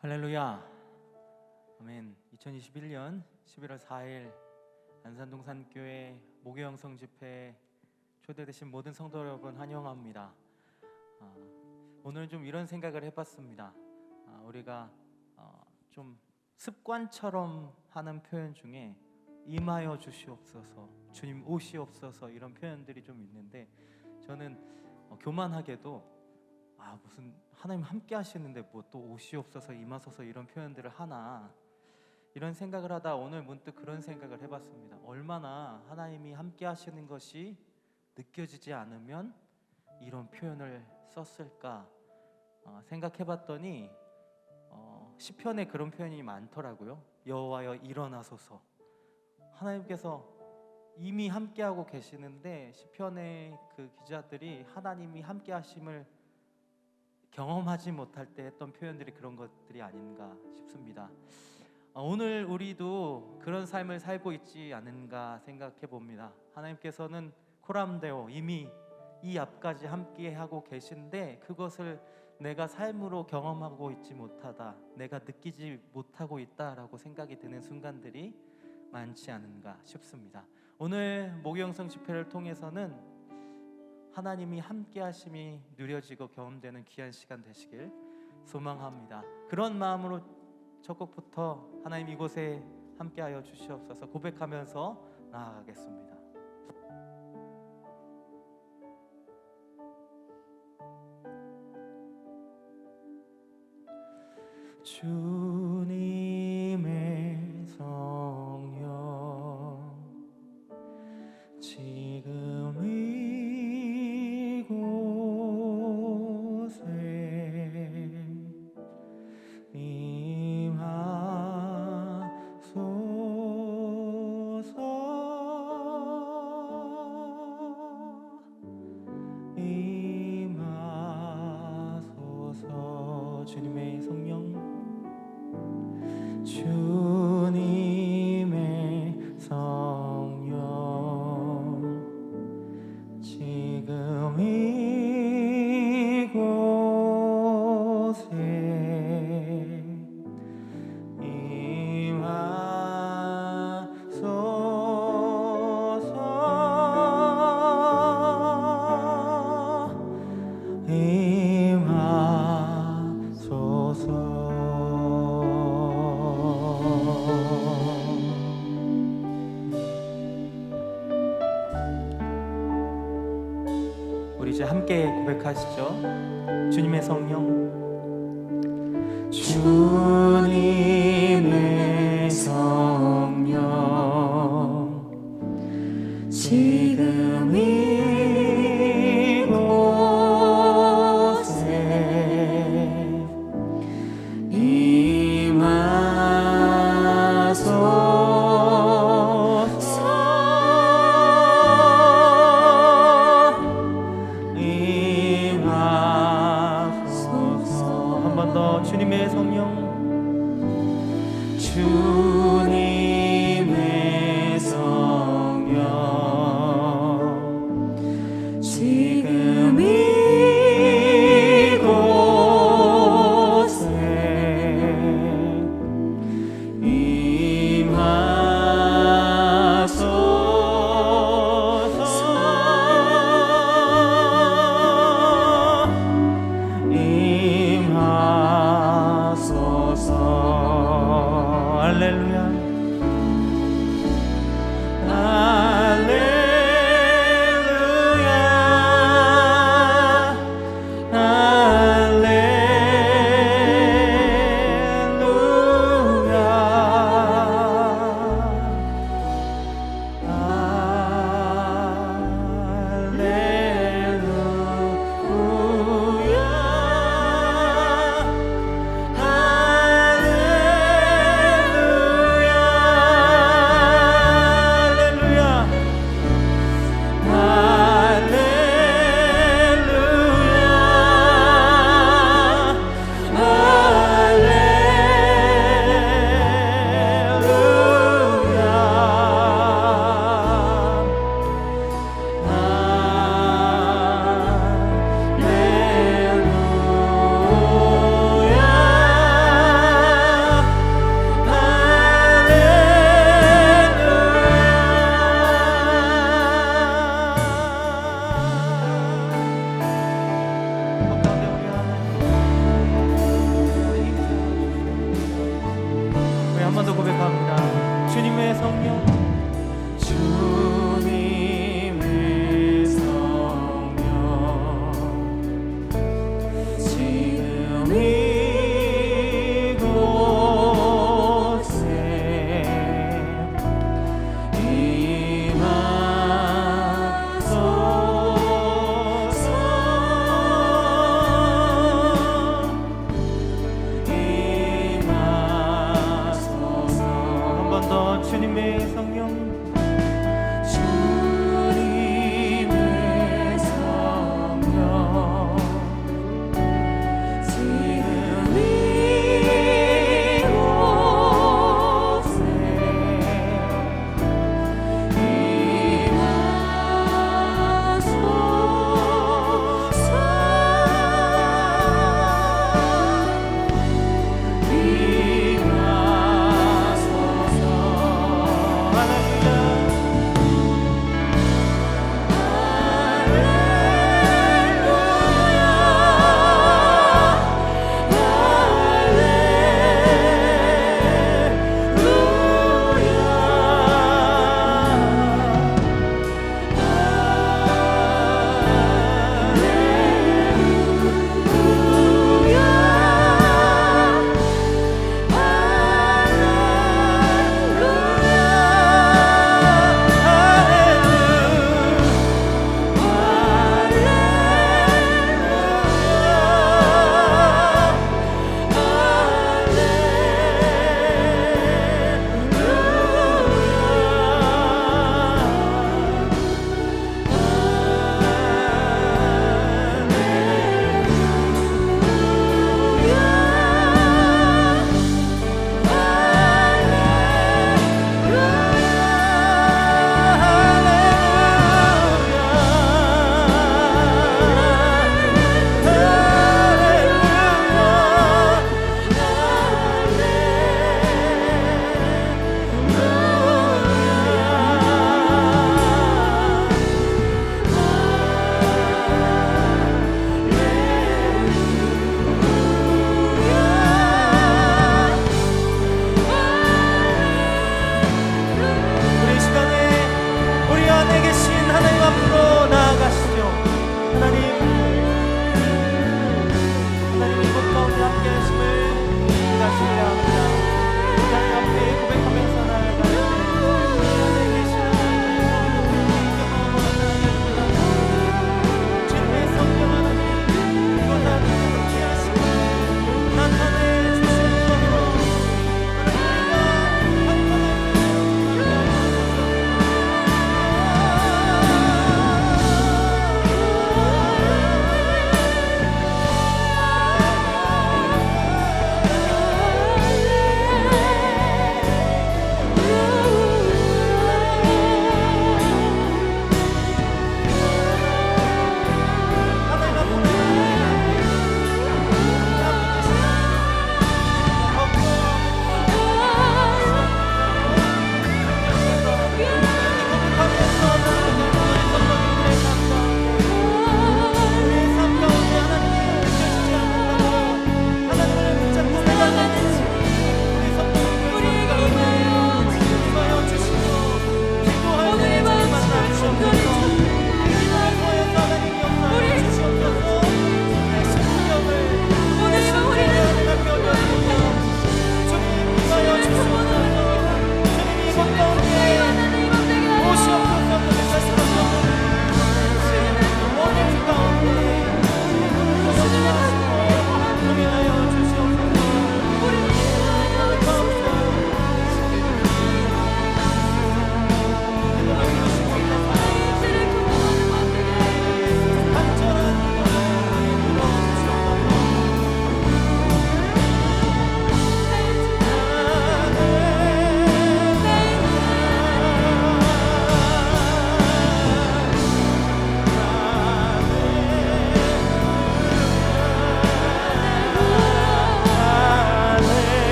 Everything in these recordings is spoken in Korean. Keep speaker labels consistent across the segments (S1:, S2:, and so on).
S1: 할렐루야. 아멘. 2021년 11월 4일 안산동산교회 목요영성 집회에 초대되신 모든 성도 여러분 환영합니다. 오늘 좀 이런 생각을 해봤습니다. 우리가 좀 습관처럼 하는 표현 중에 임하여 주시옵소서, 주님 오시옵소서 이런 표현들이 좀 있는데, 저는 교만하게도 무슨 하나님 함께 하시는데 뭐 또 오시옵소서 임하소서 이런 표현들을 하나, 이런 생각을 하다 오늘 문득 그런 생각을 해봤습니다. 얼마나 하나님이 함께 하시는 것이 느껴지지 않으면 이런 표현을 썼을까 생각해봤더니 시편에 그런 표현이 많더라고요. 여호와여 일어나소서. 하나님께서 이미 함께하고 계시는데 시편의 그 기자들이 하나님이 함께 하심을 경험하지 못할 때 했던 표현들이 그런 것들이 아닌가 싶습니다. 오늘 우리도 그런 삶을 살고 있지 않은가 생각해 봅니다. 하나님께서는 코람데오 이미 이 앞까지 함께하고 계신데 그것을 내가 삶으로 경험하고 있지 못하다, 내가 느끼지 못하고 있다라고 생각이 드는 순간들이 많지 않은가 싶습니다. 오늘 목요영성 집회를 통해서는 하나님이 함께 하심이 누려지고 경험되는 귀한 시간 되시길 소망합니다. 그런 마음으로 첫 곡부터 하나님 이곳에 함께하여 주시옵소서 고백하면서 나아가겠습니다. 주님의 성령 지금 이곳에 임하소서. 주님의 성령, 주님의 성령 지금 이곳에 우리 이제 함께 고백하시죠. 주님의 성령, 주님의 성령 지금 이곳에 임하소서. 한 번 더. 주님의 성령, 주님의 성령 지금 이곳에 임하소서. 할렐루야. 할렐루야. 번 더 고백합니다. 주님의 성령, 주님의 성령, 지금 이곳에 주님의 성령, 주님의 성령, 지금 이곳에 임하소서.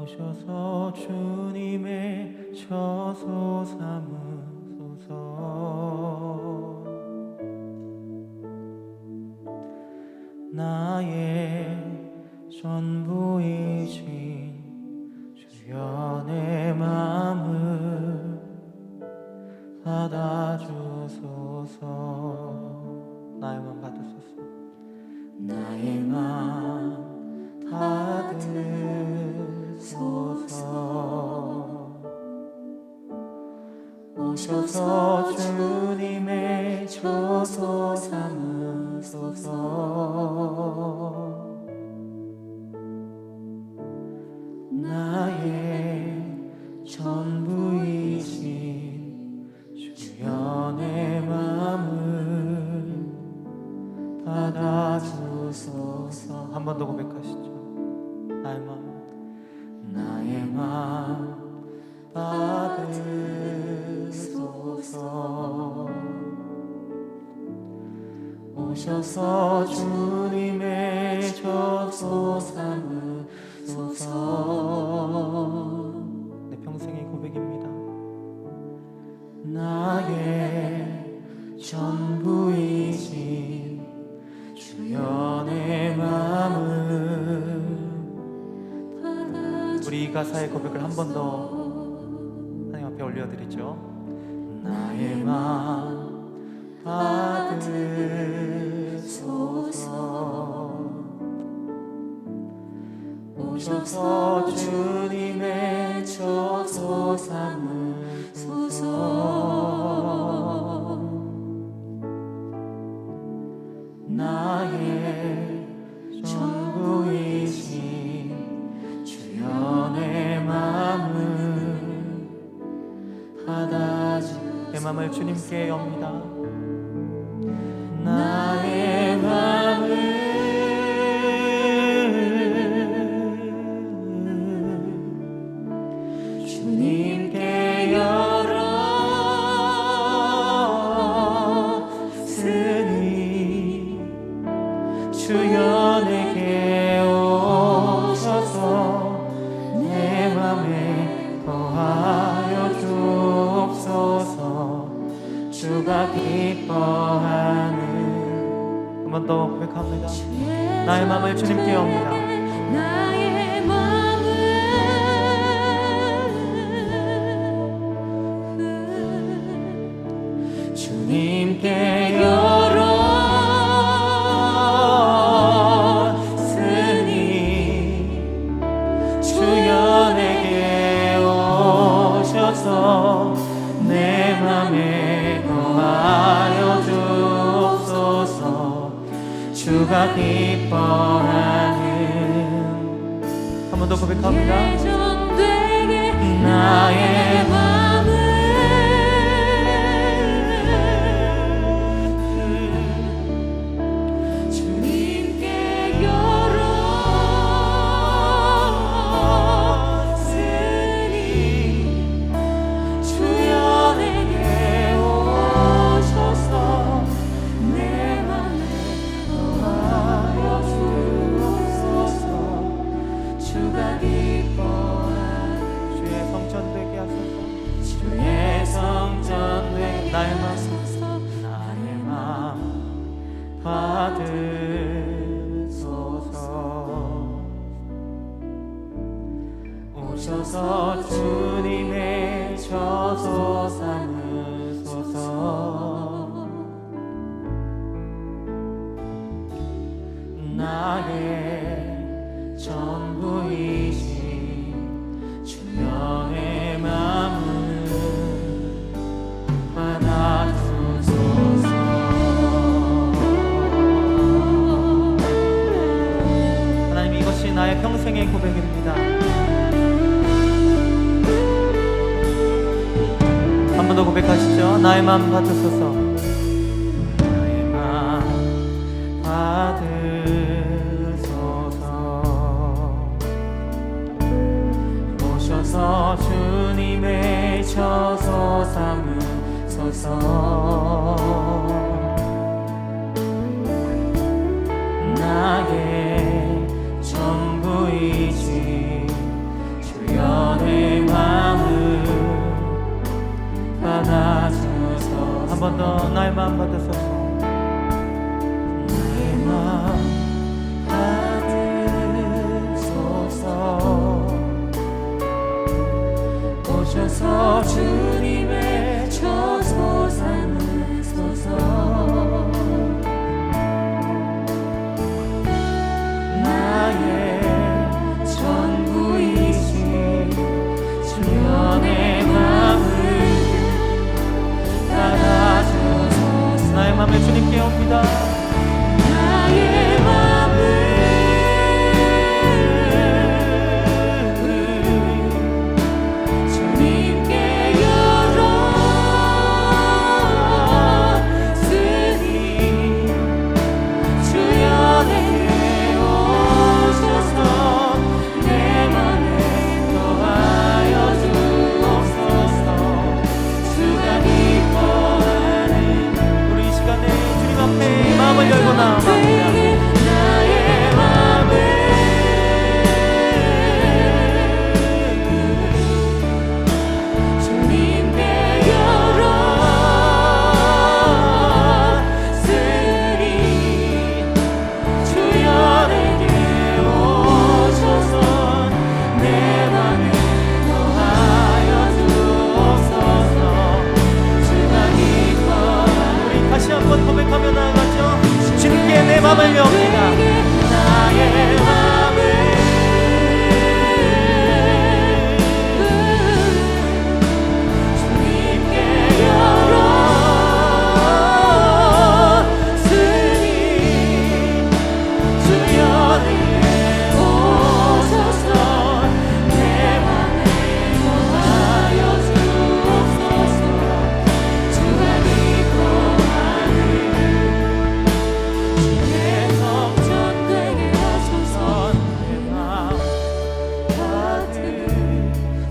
S1: 오셔서 주님의 처소 삼으소서. 나의 전부이신 주여 내 마음을 받아주소서. 나의 마음 받으소서. 나의 마음 받으소서. 오셔서 주님의 처소 삼으소서. 나의 전부이신 주여 내 마음을 받아주소서. 한 번 더 고백하시죠. 나의 마음 받으소서. 오셔서 주님의 처소 삼으소서. 내 평생의 고백입니다. 나의 전부이신 주여 내 마음을. 우리 이 가사의 고백을 한 번 더 하나님 앞에 올려드리죠. 나의 마음 받으소서. 오셔서 주님의 처소 삼으소서. 나의 전부이신 주여 내 마음을 받아주. 내 마음을 주님께 엽니다. 나의 마음을 주님께 열었으니 주여 내게 오셔서 내 맘에 거하여 주옵소서. 주가 기뻐하는. 한 번 더 고백합니다. 나의 마음을 주님께 옵니다.
S2: 나의 마음을
S1: 주님께 열었으니 주여 내게 오셔서 내 맘에 거하여 주옵소서. 주가 기뻐하는. 한 번 더 고백합니다. 나의 마음을 주님께 열었으니 주여 내게 오셔서 내 맘에 거하여 주옵소서. 주가 기뻐하는. 주의 성전 되게 하소서. 주의 성전 되게. 나의 마음 받으소서. 오셔서 주님의 처소 삼으소서. 나의 전부이신 주여 내 마음을 받아주소서. 하나님, 이것이 나의 평생의 고백입니다. 한 번 더 고백하시죠. 나의 마음 받으소서. 나의 마음 받으소서. 오셔서 주님의 처소 삼으소서. 나의 전부이신 번 더 나의 마음 받으소서. 나의 마음 받으소서. 오셔서 주님의 저소 삼으소서. 나의 전부이신 주여 내 마음을 받아주소서. 나의 마음을 주님께 옵니다. 나의 마음을 주님께 열었으니 주여 내게 오셔서 내 맘에 거하여 주옵소서. 주가 기뻐하는 우리 이 시간에 주님 앞에 마음을 열고 나아갑니다. 나의 마음을 주님께 열었으니 주여 내게 오셔서 내 맘에 거하여 주옵소서. 주가 기뻐하는 우리 다시 한번 고백하며 나아가죠. 주님께 내 맘을 여옵니다. 나의 맘을 주님께 열었으니 주여 내게 오셔서 내 맘에 거하여 주옵소서. 주가 기뻐하는 주의 성전 되게 하소서. 내 마음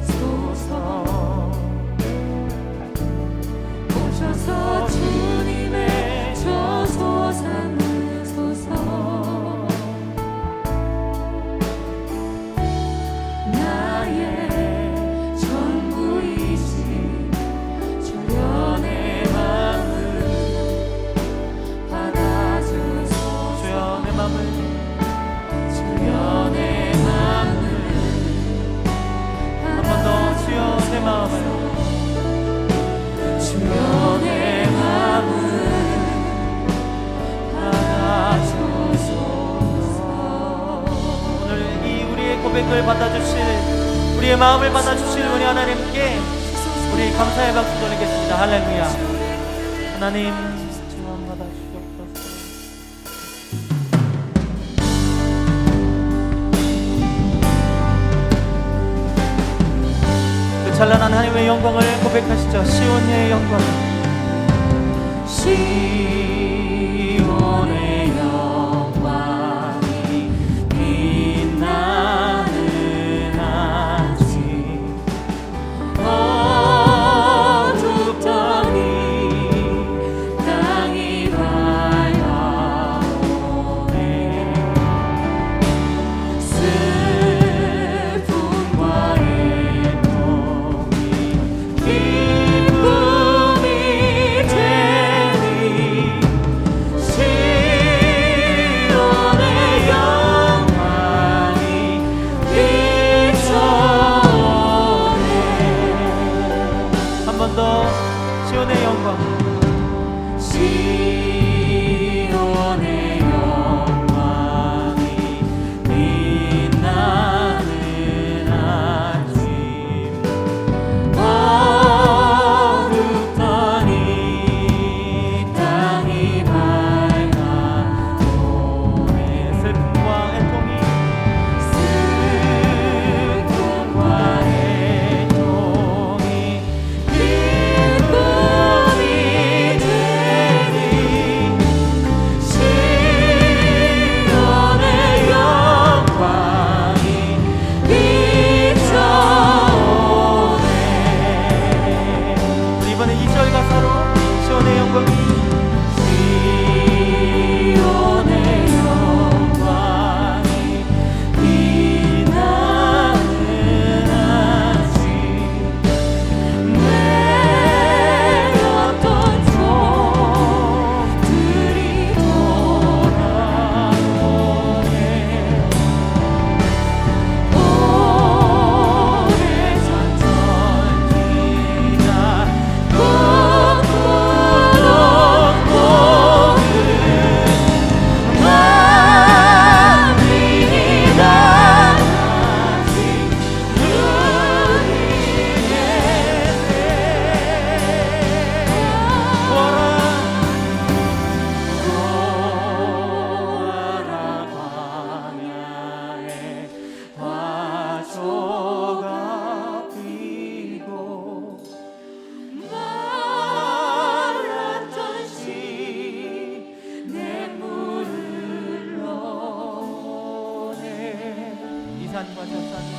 S1: 받으소서. 오셔서 주님의 저소 삼으소서. 나의 전부이신 주여 내 마음을 받아주소서. 주여 내 마음을 주여 내 마음을 한 번 더 주여 내 마음을 주여 내 마음을 받아주소서. 오늘 이 우리의 고백을 받아주실 우리의 마음을 받아주실 우리 하나님께 우리 감사의 박수 돌리겠습니다. 할렐루야. 하나님 주님 받아주시옵소서. 그 찬란한 하나님의 영광을 고백하시죠. 시온의 영광. 시온의 영광이 빛나는 아침 어둡더니 땅이 밝아오네. 슬픔과 애통이 기쁨이 되니 산과 저 산이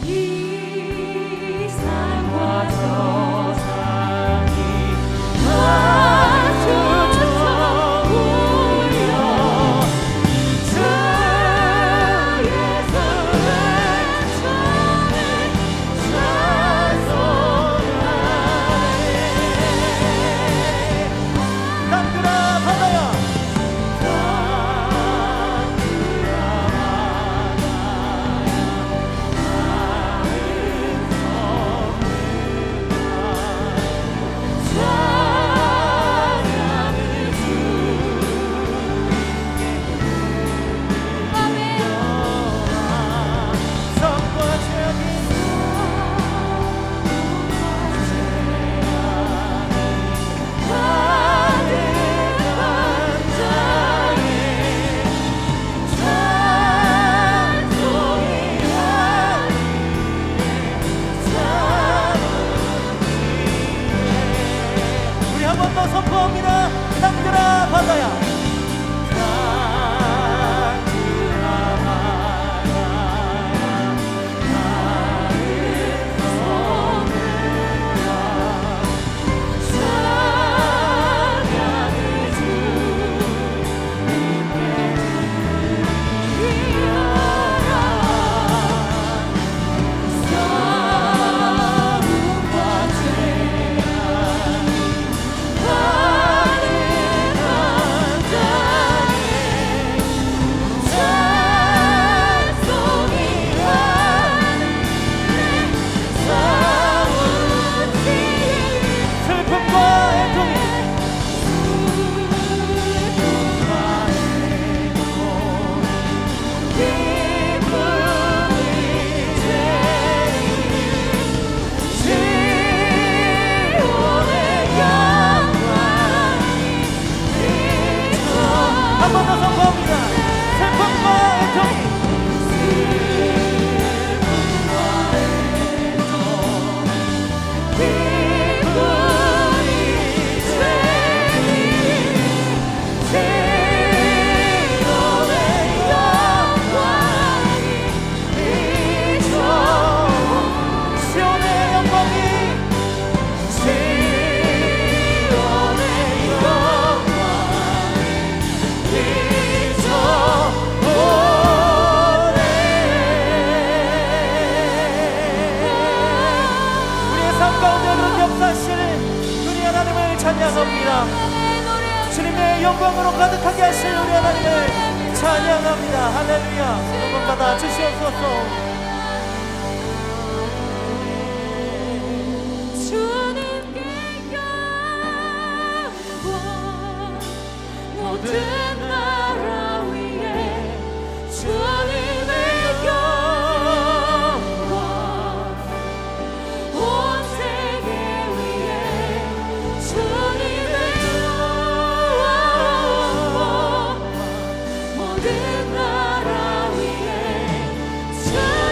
S2: 이 산과 저 산이 마주쳐 보여 주의 손을 전에 찬송하네
S1: 땅들아 바다야 우리 한 번 더 선포합니다. 땅들아 바다야 슬픔과 애통이 한 번 더 선포합니다. 슬픔과 애통이 시온의 영광이 우리의 삶 가운데 그런 역사하시는 우리 하나님을 찬양합니다. 주님의 영광으로 가득하게 하실 우리 하나님을 찬양합니다. 할렐루야. 영광 받아 주시옵소서.
S2: 주님께 영광 모든 나라 위에 주님의 영광 온 세계 위에 주님의 영광 모든 나라 위에 주님의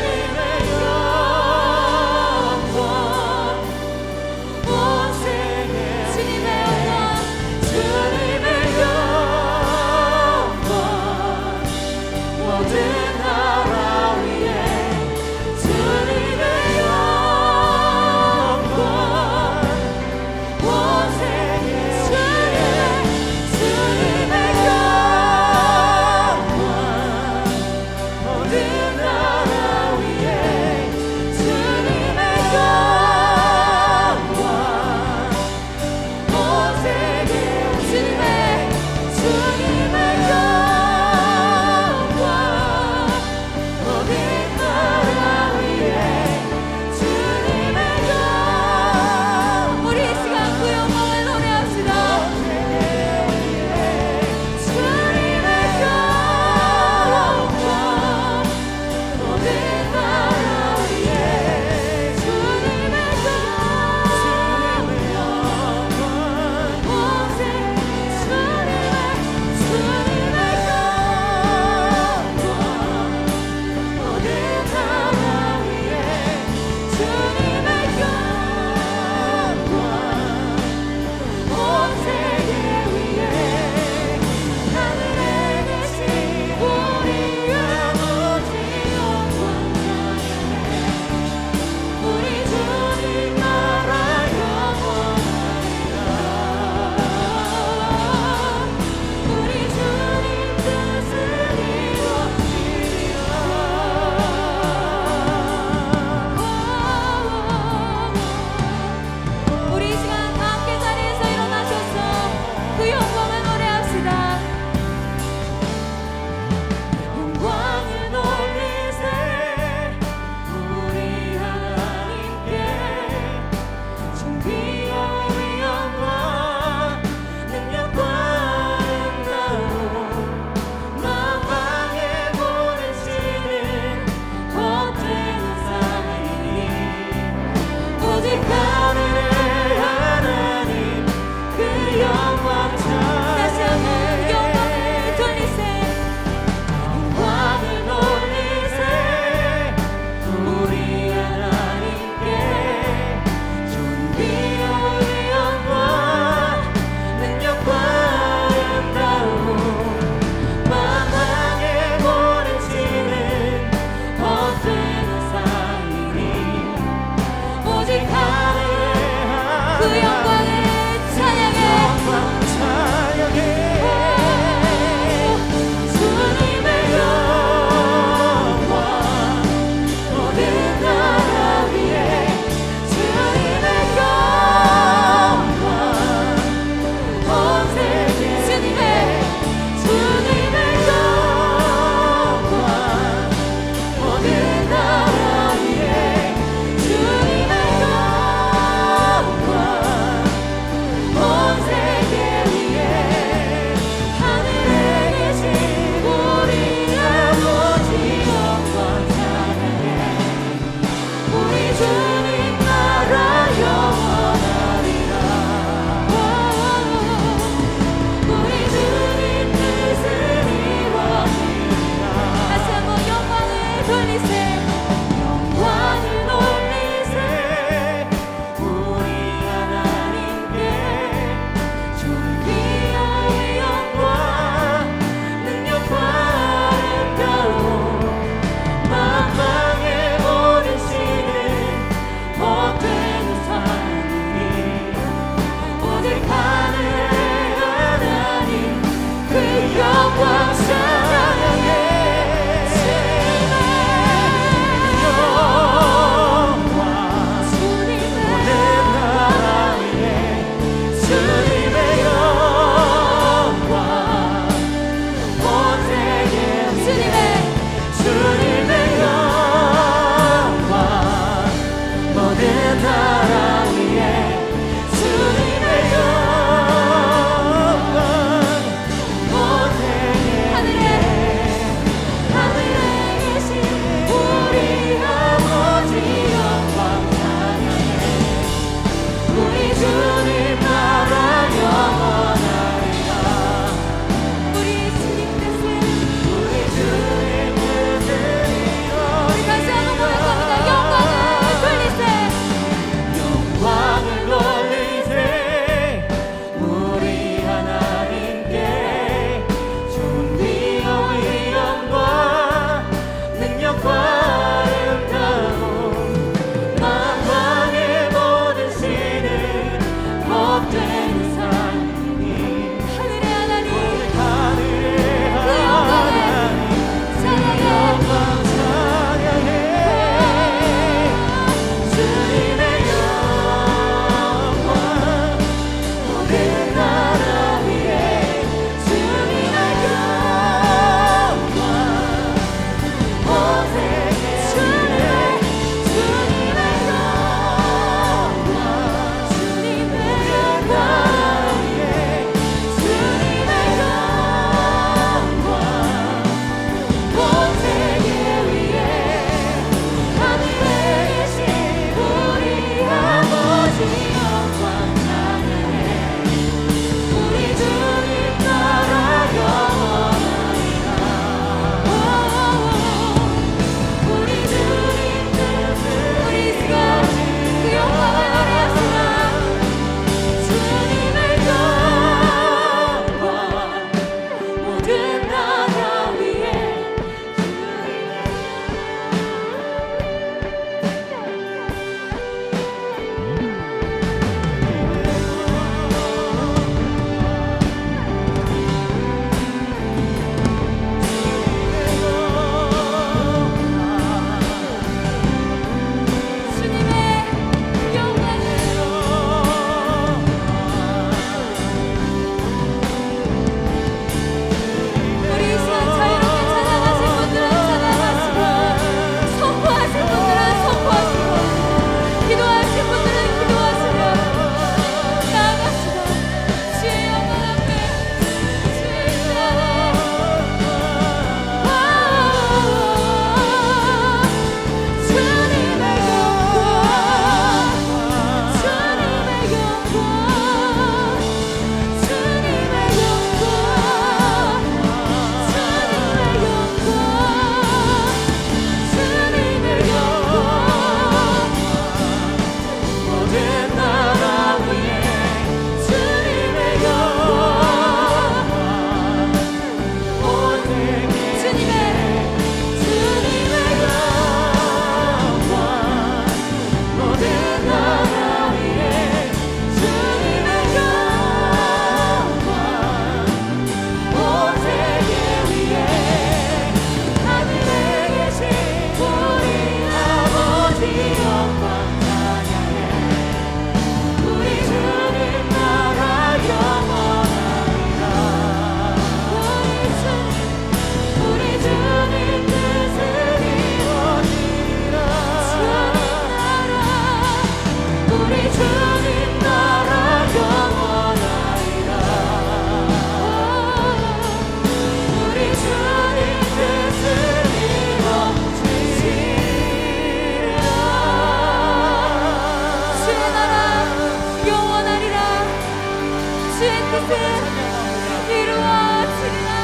S2: 이루어지리라.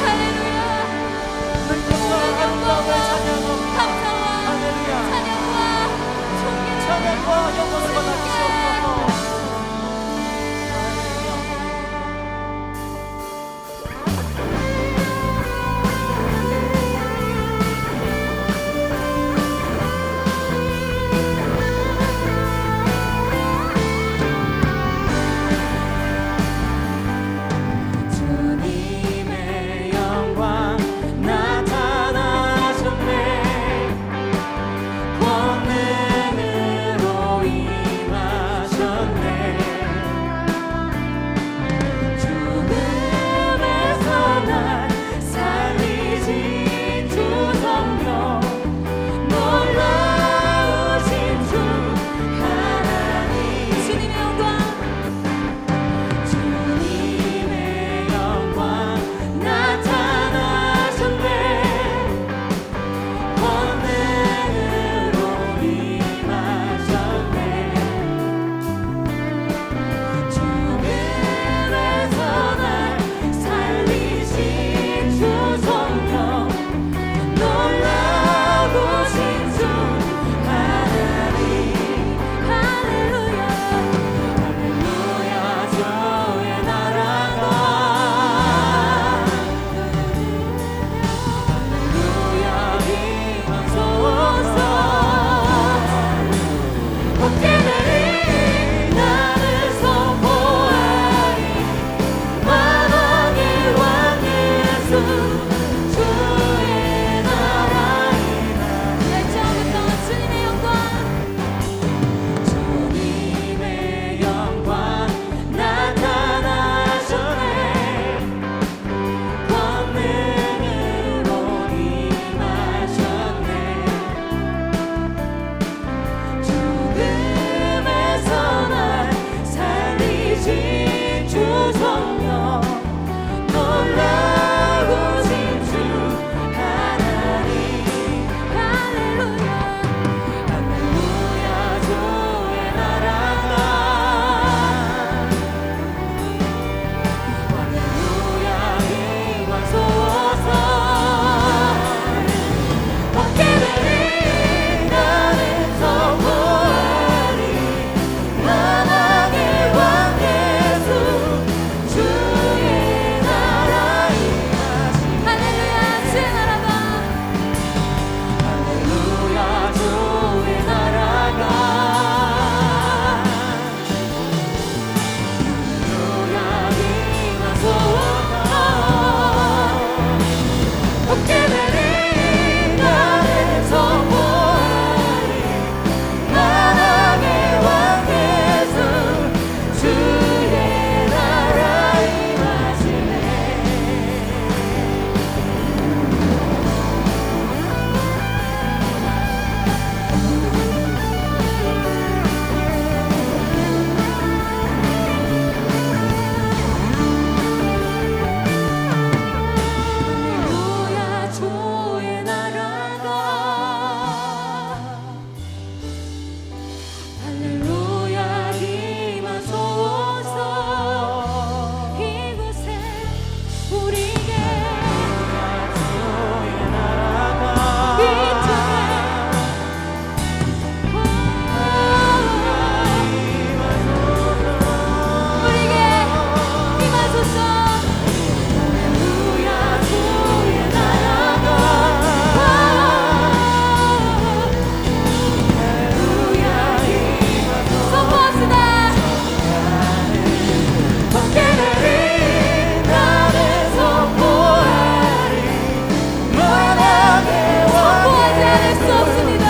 S2: 할렐루야.
S1: 위와 영광을 받아 주시옵소서.
S2: 주님의 영광 나타나셨네. 권능으로 임하셨네. 죽음에서 날 살리신 주 성령, 놀라우신 주 하나님. 주님의 영광, 주님의 영광 나타나셨네. 권능으로 임하셨네. 죽음에서 날 살리신 주 성령, 놀라우신 주 하나님. 할렐루야, 할렐루야. 주의 나라가, 할렐루야. 임하소서. 어깨 내린 나를 선포하리. 만왕의 왕 예수, 주의 나라이다. 처음부터 주님의 영광, 주님의 영광 나타나셨네. 권능으로 임하셨네. 죽음에서 날 살리신 주 성령, 놀라우신 주 하나님. 할렐루야, 할렐루야. 주의 나라가, 할렐루야. 임하소서. 어깨 내린 나를 선포하리. 만왕의 왕 예수, 주의 나라 임하시네. 할렐루야. 주의 나라가, 할렐루야. 주의 나라가, 할렐루야. 임하소서. 어깨 내린 나를 선포하리. 만왕의 왕 예수, 주의 나라 임하시네. 할렐루야. 주의 나라가, 할렐루야. 임하소서. 이곳에 우리에게
S1: 주의 나라가
S2: 우리에게 임하소서. 할렐루야. 주의 나라가, 할렐루야. 선포합시다. 어깨 내린 나를 선포하리. 만왕의 선포하지 않을 수 없습니다.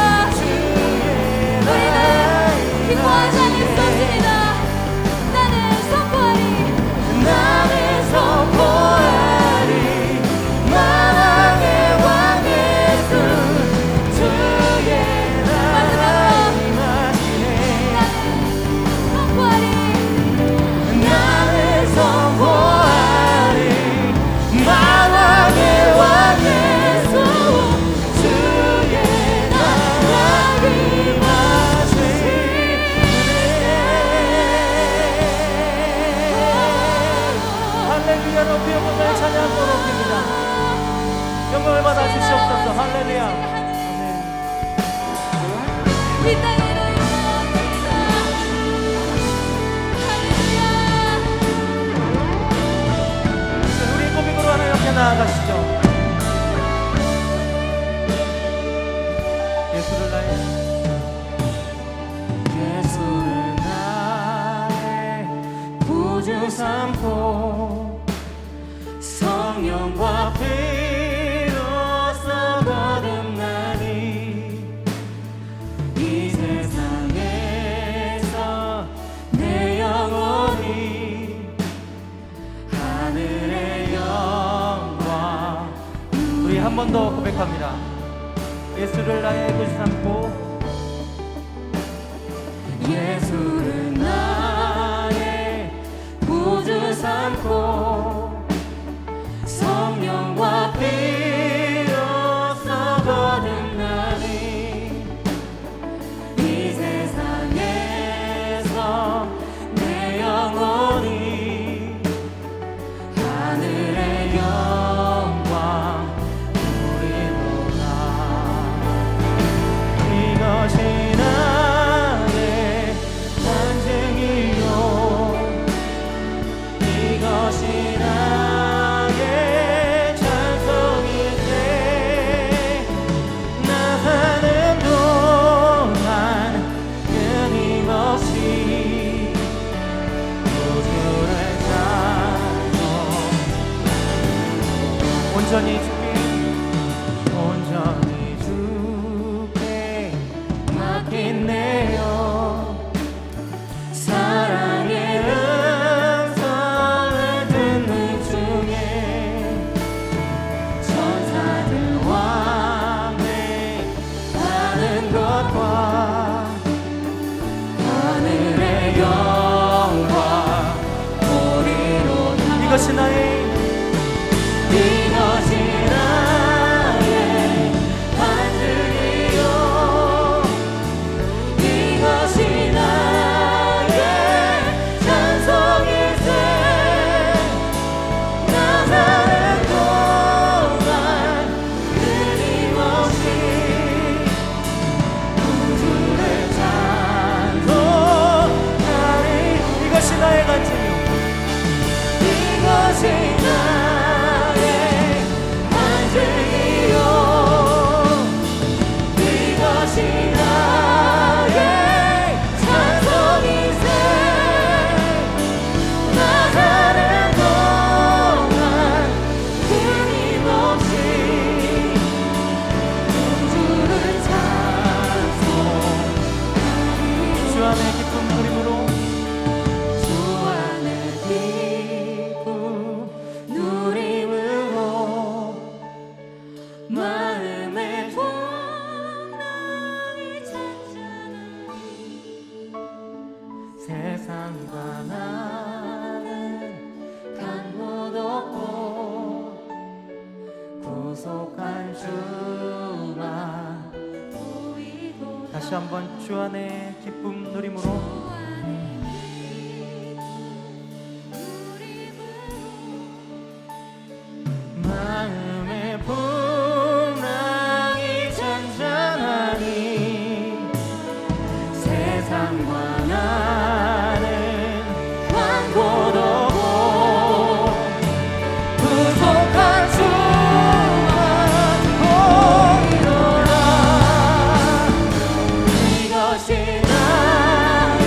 S2: 우리는 기뻐하지 않을 수 없습니다. 나는 선포하리. 나는 선포하리. 만왕의 왕 예수, 주의 나라 임하시네. 선포하리. 나는 선포하리. 만왕의 왕 예수, 주의 나라 임하시네.
S1: 할렐루야. 높이 영광을 찬양하도록 드립니다. 영광을 받아 주시옵소서. 할렐루야. 아멘.
S2: 이 땅에 너희
S1: 나아가시죠. 예수를 나의 구주 삼고 성령과 피로써 거듭나니 이 세상에서 내 영혼이 하늘의 영광. 우리 한 번 더 고백합니다. 예수를 나의 구주 삼고 예수를 나의 구주 삼고 성령과 피로써 거듭나니 이 세상에서 내 영혼이 하늘의 영광 누리도다. 이것이 나의 간증이요 이것이 나의 찬송일세. 나 사는 동안 끊임없이 구주를 찬송. 온전히 주께 맡긴네요. 사랑의 음성을 듣는 중에 천사들 왕래 하는 것과 하늘의 영광 보리로다. 이것이 나의 반증이요 이것이 나의 찬송일세. 나 사는 동안 끊임없이 구주를 찬송하리. 이것이 나의 간증이요 이것이 나의 간증이요 이것이 나의 찬송일세. 나 사는 동안 끊임없이 구주를 찬송하리. 주 안에 기쁨 누림으로 주 안에 기쁨 누림으로 마음의 풍랑이 찬찬하니 세상과 나는 간 곳 없고 구속한 주만 보이도다. 다시 한번 주 안에 기쁨 누림으로 마음의 풍랑이 잔잔하니 세상과 나는 간 곳 없고 부족한 주만 보이노라. 이것이 나의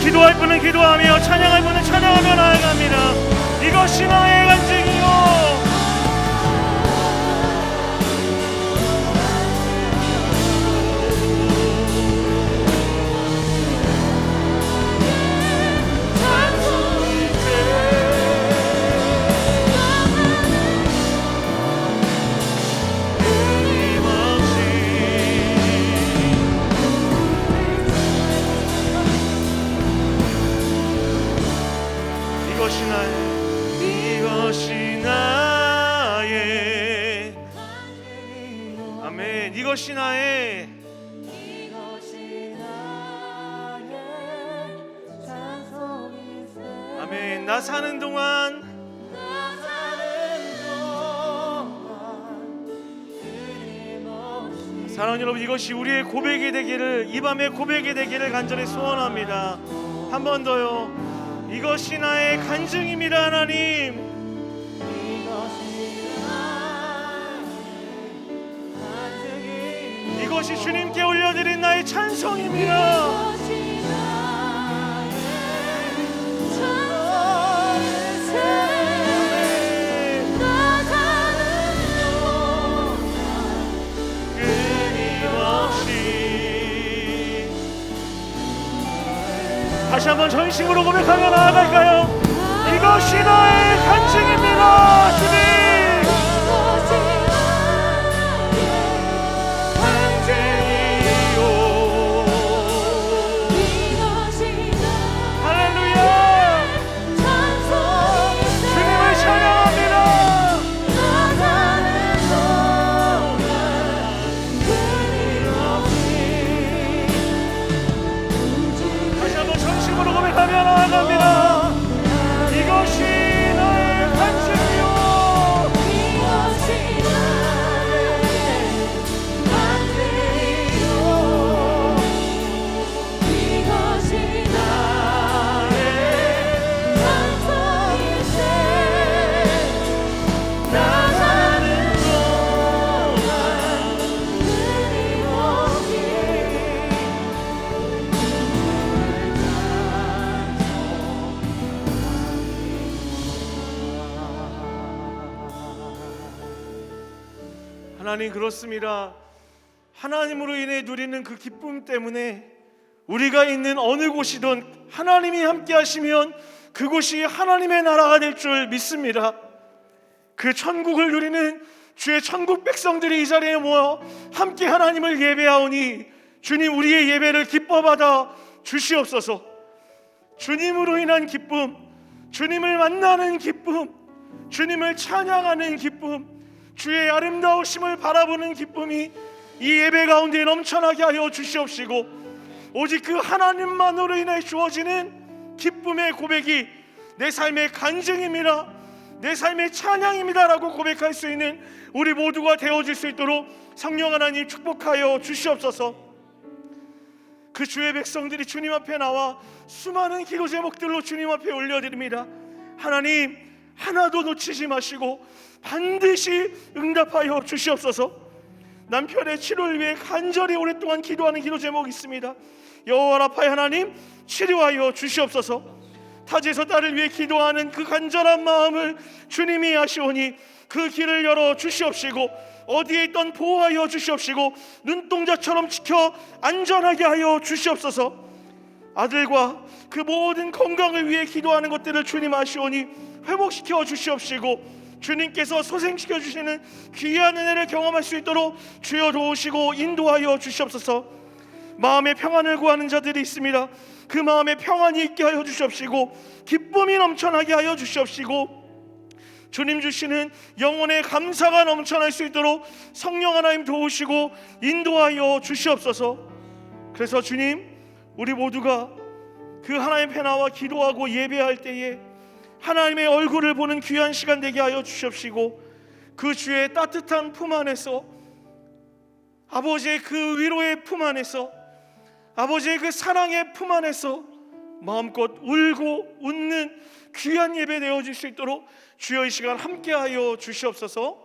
S3: 기도할 분은 기도하며 찬양할 분은 찬양하며 나아갑니다. 이것이 나의 간증이요. 이것이 나의 아멘. 이것이 나의 아멘. 나 사는 동안 사랑하는 여러분, 이것이 우리의 고백이 되기를, 이 밤의 고백이 되기를 간절히 소원합니다. 한 번 더요. 이것이 나의 간증입니다. 하나님, 이것이 주님께 올려드린 나의 찬송입니다. 다시 한번 전심으로 고백하며 나아갈까요? 이것이 나의 간증입니다. 주님, 하나님, 그렇습니다. 하나님으로 인해 누리는 그 기쁨 때문에 우리가 있는 어느 곳이든 하나님이 함께 하시면 그곳이 하나님의 나라가 될 줄 믿습니다. 그 천국을 누리는 주의 천국 백성들이 이 자리에 모여 함께 하나님을 예배하오니 주님, 우리의 예배를 기뻐 받아 주시옵소서. 주님으로 인한 기쁨, 주님을 만나는 기쁨, 주님을 찬양하는 기쁨, 주의 아름다우심을 바라보는 기쁨이 이 예배 가운데 넘쳐나게 하여 주시옵시고, 오직 그 하나님만으로 인해 주어지는 기쁨의 고백이 내 삶의 간증입니다, 내 삶의 찬양입니다라고 고백할 수 있는 우리 모두가 되어질 수 있도록 성령 하나님 축복하여 주시옵소서. 그 주의 백성들이 주님 앞에 나와 수많은 기도 제목들로 주님 앞에 올려드립니다. 하나님, 하나도 놓치지 마시고 반드시 응답하여 주시옵소서. 남편의 치료를 위해 간절히 오랫동안 기도하는 기도 제목이 있습니다. 여호와 라파의 하나님, 치료하여 주시옵소서. 타지에서 딸을 위해 기도하는 그 간절한 마음을 주님이 아시오니 그 길을 열어 주시옵시고, 어디에 있던 보호하여 주시옵시고, 눈동자처럼 지켜 안전하게 하여 주시옵소서. 아들과 그 모든 건강을 위해 기도하는 것들을 주님 아시오니 회복시켜 주시옵시고, 주님께서 소생시켜 주시는 귀한 은혜를 경험할 수 있도록 주여 도우시고 인도하여 주시옵소서. 마음의 평안을 구하는 자들이 있습니다. 그 마음에 평안이 있게 하여 주시옵시고, 기쁨이 넘쳐나게 하여 주시옵시고, 주님 주시는 영혼의 감사가 넘쳐날 수 있도록 성령 하나님 도우시고 인도하여 주시옵소서. 그래서 주님, 우리 모두가 그 하나님 앞에 나와 기도하고 예배할 때에 하나님의 얼굴을 보는 귀한 시간 되게 하여 주시옵시고, 그 주의 따뜻한 품 안에서, 아버지의 그 위로의 품 안에서, 아버지의 그 사랑의 품 안에서 마음껏 울고 웃는 귀한 예배 되어질 수 있도록 주여 이 시간 함께하여 주시옵소서.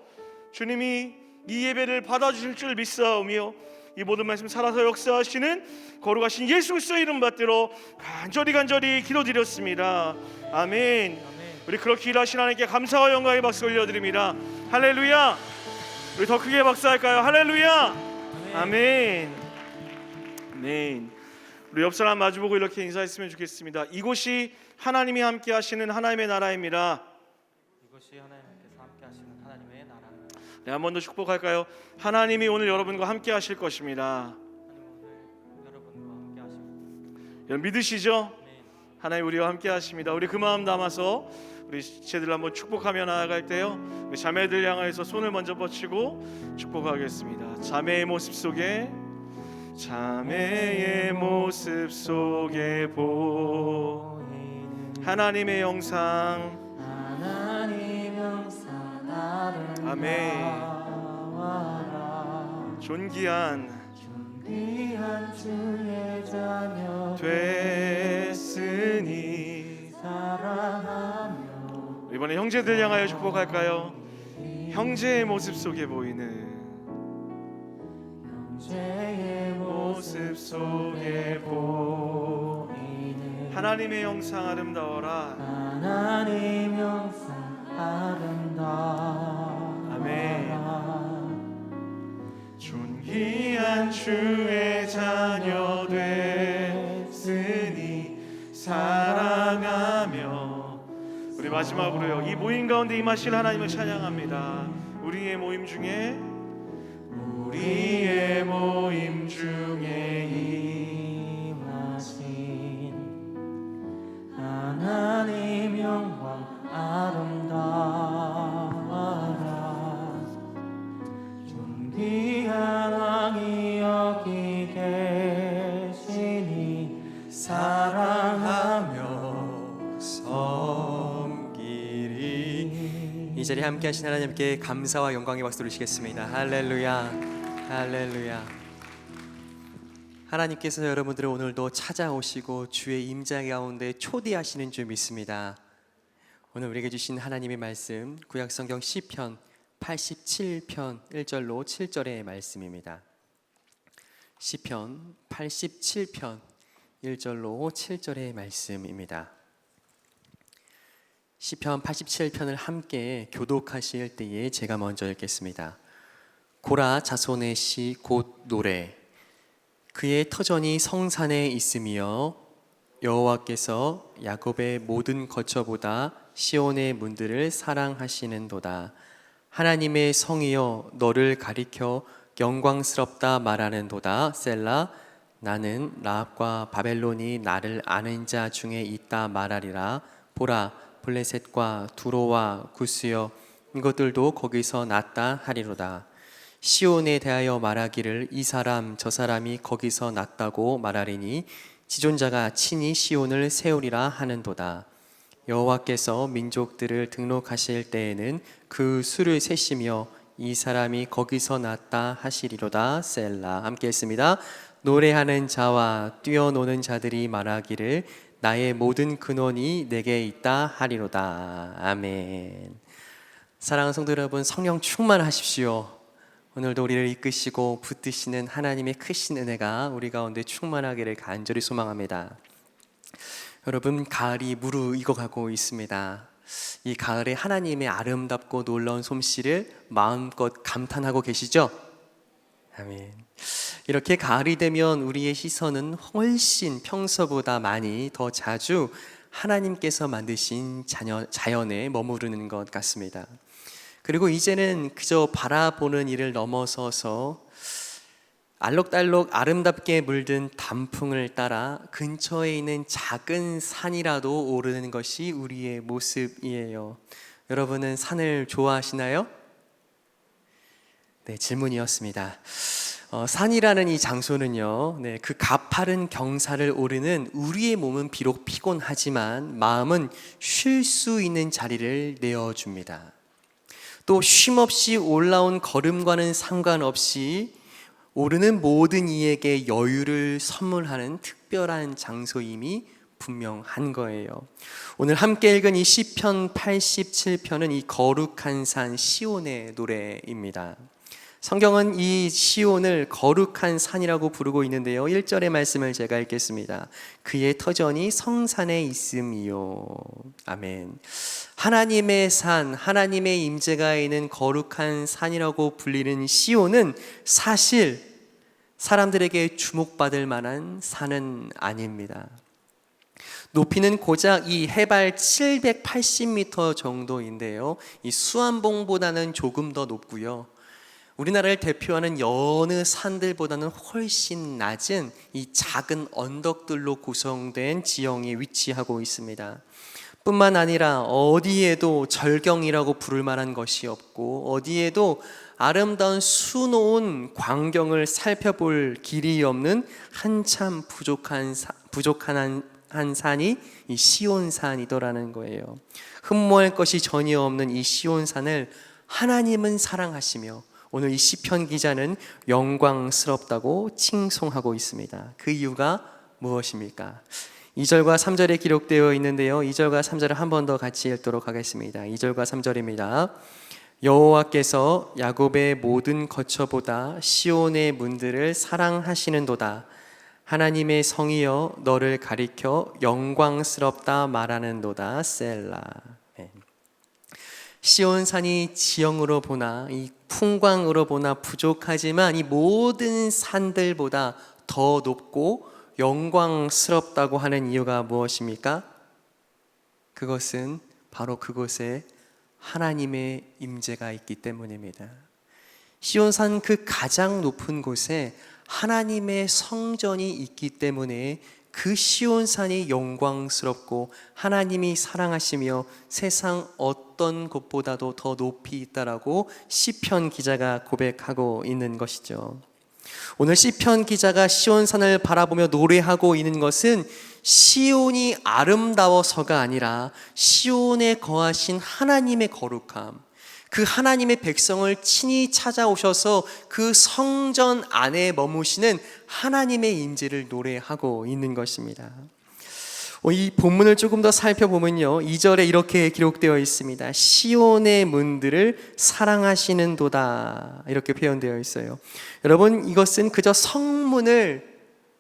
S3: 주님이 이 예배를 받아주실 줄 믿사오며 이 모든 말씀 살아서 역사하시는 거룩하신 예수 그리스도의 이름 받들어 간절히 기도드렸습니다. 아멘. 우리 그렇게 일하신 하나님께 감사와 영광의 박수 올려드립니다. 할렐루야. 우리 더 크게 박수할까요? 할렐루야. 아멘. 아멘. 우리 옆 사람 마주보고 이렇게 인사했으면 좋겠습니다. 이곳이 하나님이 함께 하시는 하나님의 나라입니다.
S1: 이것이 하나님께서 함께 하시는 하나님의 나라입니다.
S3: 네, 한 번 더 축복할까요? 하나님이 오늘 여러분과 함께 하실 것입니다.
S1: 하나님 오늘 여러분과 함께 하십니다.
S3: 여러분 믿으시죠?
S1: 아멘.
S3: 하나님 우리와 함께 하십니다. 우리 그 마음 담아서 우리 지체들 한번 축복하며 나아갈 때요, 우리 자매들 향해서 손을 먼저 뻗치고 축복하겠습니다. 자매의 모습 속에 하나님의 영상, 아멘. 존귀한
S2: 주의 자녀
S3: 됐으니.
S2: 사랑하며
S3: 이번에 형제들 향하여 축복할까요? 형제의 모습 속에 보이는,
S2: 형제의
S3: 모습 속에 보이는 하나님의 영상 아름다워라.
S2: 하나님 영상 아름다워라.
S3: 아멘. 존귀한 주의 자녀 됐으니 사랑하며. 우리 마지막으로요, 이 모임 가운데 임하실 하나님을 찬양합니다. 우리의 모임 중에
S2: 임하신 하나님 영광 아름다워라. 존귀한 왕이 여기 계시니 사랑하며
S4: 섬기리. 이 자리에 함께 하신 하나님께 감사와 영광의 박수 드리시겠습니다. 할렐루야. 할렐루야. 하나님께서 여러분들을 오늘도 찾아오시고 주의 임재 가운데 초대하시는 줄 믿습니다. 오늘 우리에게 주신 하나님의 말씀, 구약성경 시편 87편 1절로 7절의 말씀입니다. 시편 87편 1절로 7절의 말씀입니다. 시편 87편을 함께 교독하실 때에 제가 먼저 읽겠습니다. 고라 자손의 시 곧 노래. 그의 터전이 성산에 있으며 여호와께서 야곱의 모든 거처보다 시온의 문들을 사랑하시는도다. 하나님의 성이여 너를 가리켜 영광스럽다 말하는도다. 셀라. 나는 라합과 바벨론이 나를 아는 자 중에 있다 말하리라. 보라 블레셋과 두로와 구스여 이것들도 거기서 났다 하리로다. 시온에 대하여 말하기를 이 사람 저 사람이 거기서 났다고 말하리니 지존자가 친히 시온을 세우리라 하는도다. 여호와께서 민족들을 등록하실 때에는 그 수를 세시며 이 사람이 거기서 났다 하시리로다. 셀라. 함께 했습니다. 노래하는 자와 뛰어노는 자들이 말하기를 나의 모든 근원이 내게 있다 하리로다. 아멘. 사랑하는 성도 여러분, 성령 충만하십시오. 오늘도 우리를 이끄시고 붙드시는 하나님의 크신 은혜가 우리 가운데 충만하기를 간절히 소망합니다. 여러분, 가을이 무르익어가고 있습니다. 이 가을에 하나님의 아름답고 놀라운 솜씨를 마음껏 감탄하고 계시죠? 아멘. 이렇게 가을이 되면 우리의 시선은 훨씬 평소보다 많이 더 자주 하나님께서 만드신 자연에 머무르는 것 같습니다. 그리고 이제는 그저 바라보는 일을 넘어서서 알록달록 아름답게 물든 단풍을 따라 근처에 있는 작은 산이라도 오르는 것이 우리의 모습이에요. 여러분은 산을 좋아하시나요? 네, 질문이었습니다. 산이라는 이 장소는요, 그 가파른 경사를 오르는 우리의 몸은 비록 피곤하지만 마음은 쉴 수 있는 자리를 내어줍니다. 또 쉼없이 올라온 걸음과는 상관없이 오르는 모든 이에게 여유를 선물하는 특별한 장소임이 분명한 거예요. 오늘 함께 읽은 이 시편 87편은 이 거룩한 산 시온의 노래입니다. 성경은 이 시온을 거룩한 산이라고 부르고 있는데요. 1절의 말씀을 제가 읽겠습니다. 그의 터전이 성산에 있음이요. 아멘. 하나님의 산, 하나님의 임재가 있는 거룩한 산이라고 불리는 시온은 사실 사람들에게 주목받을 만한 산은 아닙니다. 높이는 고작 이 해발 780m 정도인데요. 이 수암봉보다는 조금 더 높고요. 우리나라를 대표하는 여느 산들보다는 훨씬 낮은 이 작은 언덕들로 구성된 지형에 위치하고 있습니다. 뿐만 아니라 어디에도 절경이라고 부를 만한 것이 없고 어디에도 아름다운 수놓은 광경을 살펴볼 길이 없는 한참 부족한 한 산이 이 시온산이더라는 거예요. 흠모할 것이 전혀 없는 이 시온산을 하나님은 사랑하시며 오늘 이 시편 기자는 영광스럽다고 칭송하고 있습니다. 그 이유가 무엇입니까? 2절과 3절에 기록되어 있는데요. 2절과 3절을 한 번 더 같이 읽도록 하겠습니다. 2절과 3절입니다. 여호와께서 야곱의 모든 거처보다 시온의 문들을 사랑하시는도다. 하나님의 성이여 너를 가리켜 영광스럽다 말하는도다. 셀라. 시온산이 지형으로 보나 이 풍광으로 보나 부족하지만 이 모든 산들보다 더 높고 영광스럽다고 하는 이유가 무엇입니까? 그것은 바로 그곳에 하나님의 임재가 있기 때문입니다. 시온산 그 가장 높은 곳에 하나님의 성전이 있기 때문에 그 시온산이 영광스럽고 하나님이 사랑하시며 세상 어떤 곳보다도 더 높이 있다라고 시편 기자가 고백하고 있는 것이죠. 오늘 시편 기자가 시온산을 바라보며 노래하고 있는 것은 시온이 아름다워서가 아니라 시온에 거하신 하나님의 거룩함, 그 하나님의 백성을 친히 찾아오셔서 그 성전 안에 머무시는 하나님의 임재를 노래하고 있는 것입니다. 이 본문을 조금 더 살펴보면요, 2절에 이렇게 기록되어 있습니다. 시온의 문들을 사랑하시는도다, 이렇게 표현되어 있어요. 여러분, 이것은 그저 성문을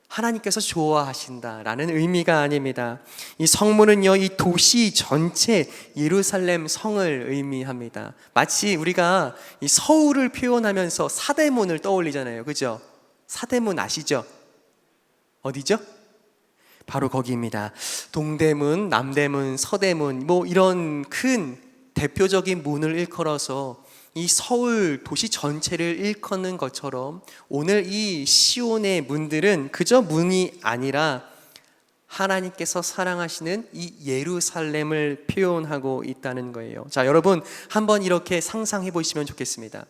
S4: 하나님께서 좋아하신다라는 의미가 아닙니다. 이 성문은요, 이 도시 전체 예루살렘 성을 의미합니다. 마치 우리가 이 서울을 표현하면서 사대문을 떠올리잖아요, 그죠? 사대문 아시죠? 어디죠? 바로 거기입니다. 동대문, 남대문, 서대문, 뭐 이런 큰 대표적인 문을 일컬어서 이 서울 도시 전체를 일컫는 것처럼 오늘 이 시온의 문들은 그저 문이 아니라 하나님께서 사랑하시는 이 예루살렘을 표현하고 있다는 거예요. 자, 여러분 한번 이렇게 상상해 보시면 좋겠습니다.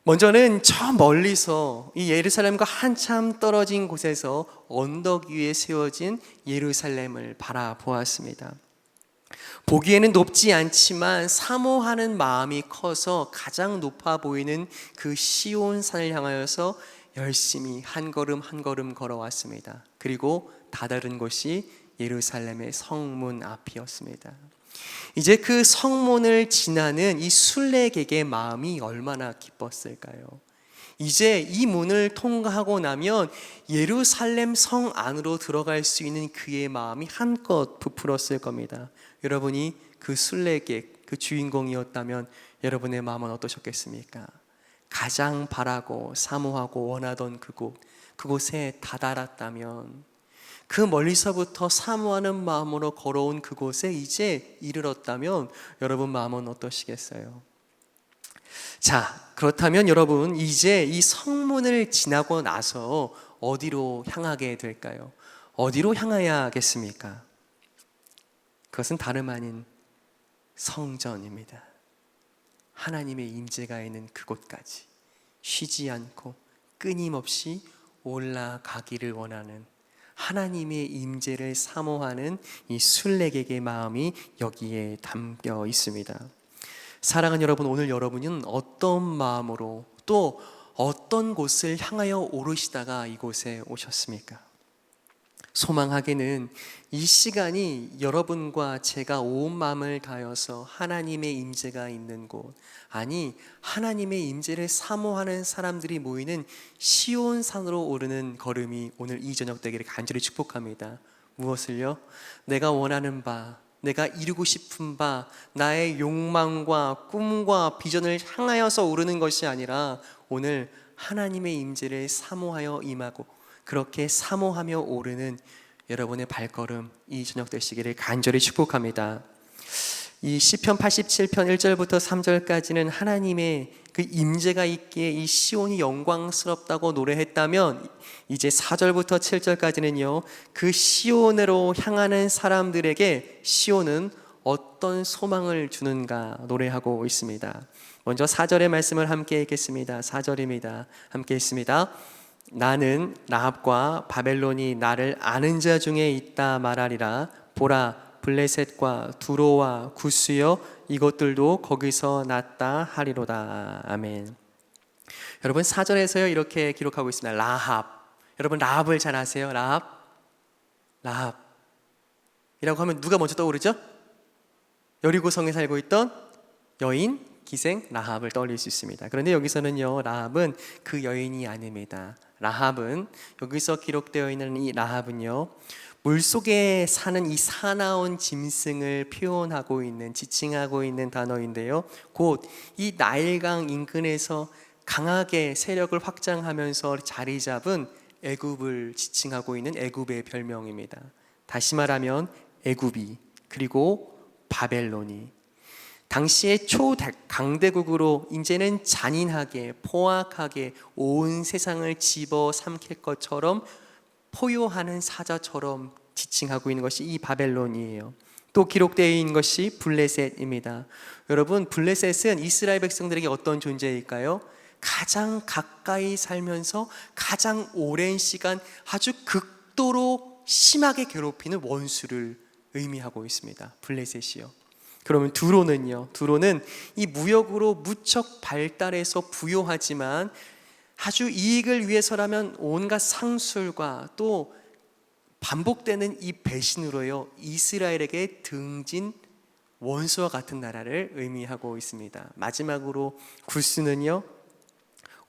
S4: 먼저는 저 멀리서 이 예루살렘과 한참 떨어진 곳에서 언덕 위에 세워진 예루살렘을 바라보았습니다. 보기에는 높지 않지만 사모하는 마음이 커서 가장 높아 보이는 그 시온산을 향하여서 열심히 한 걸음 한 걸음 걸어왔습니다. 그리고 다다른 곳이 예루살렘의 성문 앞이었습니다. 이제 그 성문을 지나는 이 순례객의 마음이 얼마나 기뻤을까요? 이제 이 문을 통과하고 나면 예루살렘 성 안으로 들어갈 수 있는 그의 마음이 한껏 부풀었을 겁니다. 여러분이 그 순례객, 그 주인공이었다면 여러분의 마음은 어떠셨겠습니까? 가장 바라고 사모하고 원하던 그곳에 다다랐다면, 그 멀리서부터 사모하는 마음으로 걸어온 그곳에 이제 이르렀다면 여러분 마음은 어떠시겠어요? 자, 그렇다면 여러분 이제 이 성문을 지나고 나서 어디로 향하게 될까요? 어디로 향해야겠습니까? 그것은 다름 아닌 성전입니다. 하나님의 임재가 있는 그곳까지 쉬지 않고 끊임없이 올라가기를 원하는 하나님의 임재를 사모하는 이 순례객의 마음이 여기에 담겨 있습니다. 사랑하는 여러분, 오늘 여러분은 어떤 마음으로 또 어떤 곳을 향하여 오르시다가 이곳에 오셨습니까? 소망하기는 이 시간이 여러분과 제가 온 마음을 다해서 하나님의 임재가 있는 곳, 아니 하나님의 임재를 사모하는 사람들이 모이는 시온산으로 오르는 걸음이 오늘 이 저녁 되기를 간절히 축복합니다. 무엇을요? 내가 원하는 바, 내가 이루고 싶은 바, 나의 욕망과 꿈과 비전을 향하여서 오르는 것이 아니라 오늘 하나님의 임재를 사모하여 임하고 그렇게 사모하며 오르는 여러분의 발걸음 이 저녁 되시기를 간절히 축복합니다. 이 시편 87편 1절부터 3절까지는 하나님의 그 임재가 있기에 이 시온이 영광스럽다고 노래했다면 이제 4절부터 7절까지는요 그 시온으로 향하는 사람들에게 시온은 어떤 소망을 주는가 노래하고 있습니다. 먼저 4절의 말씀을 함께 읽겠습니다. 4절입니다. 함께 읽습니다. 나는 라합과 바벨론이 나를 아는 자 중에 있다 말하리라. 보라, 블레셋과 두로와 구스여 이것들도 거기서 났다 하리로다. 아멘. 여러분 4절에서요 이렇게 기록하고 있습니다. 라합. 여러분 라합을 잘 아세요? 라합이라고 하면 누가 먼저 떠오르죠? 여리고성에 살고 있던 여인 기생 라합을 떠올릴 수 있습니다. 그런데 여기서는요 라합은 그 여인이 아닙니다. 라합은 여기서 기록되어 있는 이 라합은요 물속에 사는 이 사나운 짐승을 표현하고 있는, 지칭하고 있는 단어인데요 곧 이 나일강 인근에서 강하게 세력을 확장하면서 자리 잡은 애굽을 지칭하고 있는 애굽의 별명입니다. 다시 말하면 애굽이 그리고 바벨론이 당시의 초강대국으로 이제는 잔인하게 포악하게 온 세상을 집어삼킬 것처럼 포효하는 사자처럼 지칭하고 있는 것이 이 바벨론이에요. 또 기록되어 있는 것이 블레셋입니다. 여러분 블레셋은 이스라엘 백성들에게 어떤 존재일까요? 가장 가까이 살면서 가장 오랜 시간 아주 극도로 심하게 괴롭히는 원수를 의미하고 있습니다. 블레셋이요. 그러면 두로는요? 두로는 이 무역으로 무척 발달해서 부요하지만 아주 이익을 위해서라면 온갖 상술과 또 반복되는 이 배신으로요 이스라엘에게 등진 원수와 같은 나라를 의미하고 있습니다. 마지막으로 구스는요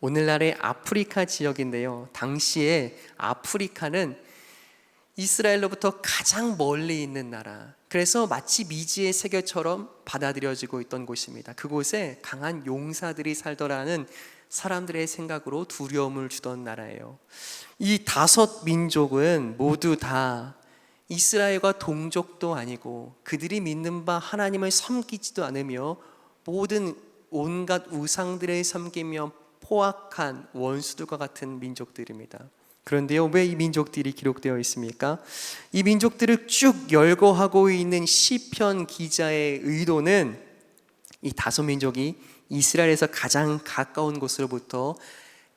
S4: 오늘날의 아프리카 지역인데요 당시에 아프리카는 이스라엘로부터 가장 멀리 있는 나라, 그래서 마치 미지의 세계처럼 받아들여지고 있던 곳입니다. 그곳에 강한 용사들이 살더라는 사람들의 생각으로 두려움을 주던 나라예요. 이 5 민족은 모두 다 이스라엘과 동족도 아니고 그들이 믿는 바 하나님을 섬기지도 않으며 모든 온갖 우상들을 섬기며 포악한 원수들과 같은 민족들입니다. 그런데요 왜 이 민족들이 기록되어 있습니까? 이 민족들을 쭉 열거하고 있는 시편 기자의 의도는 이 5 민족이 이스라엘에서 가장 가까운 곳으로부터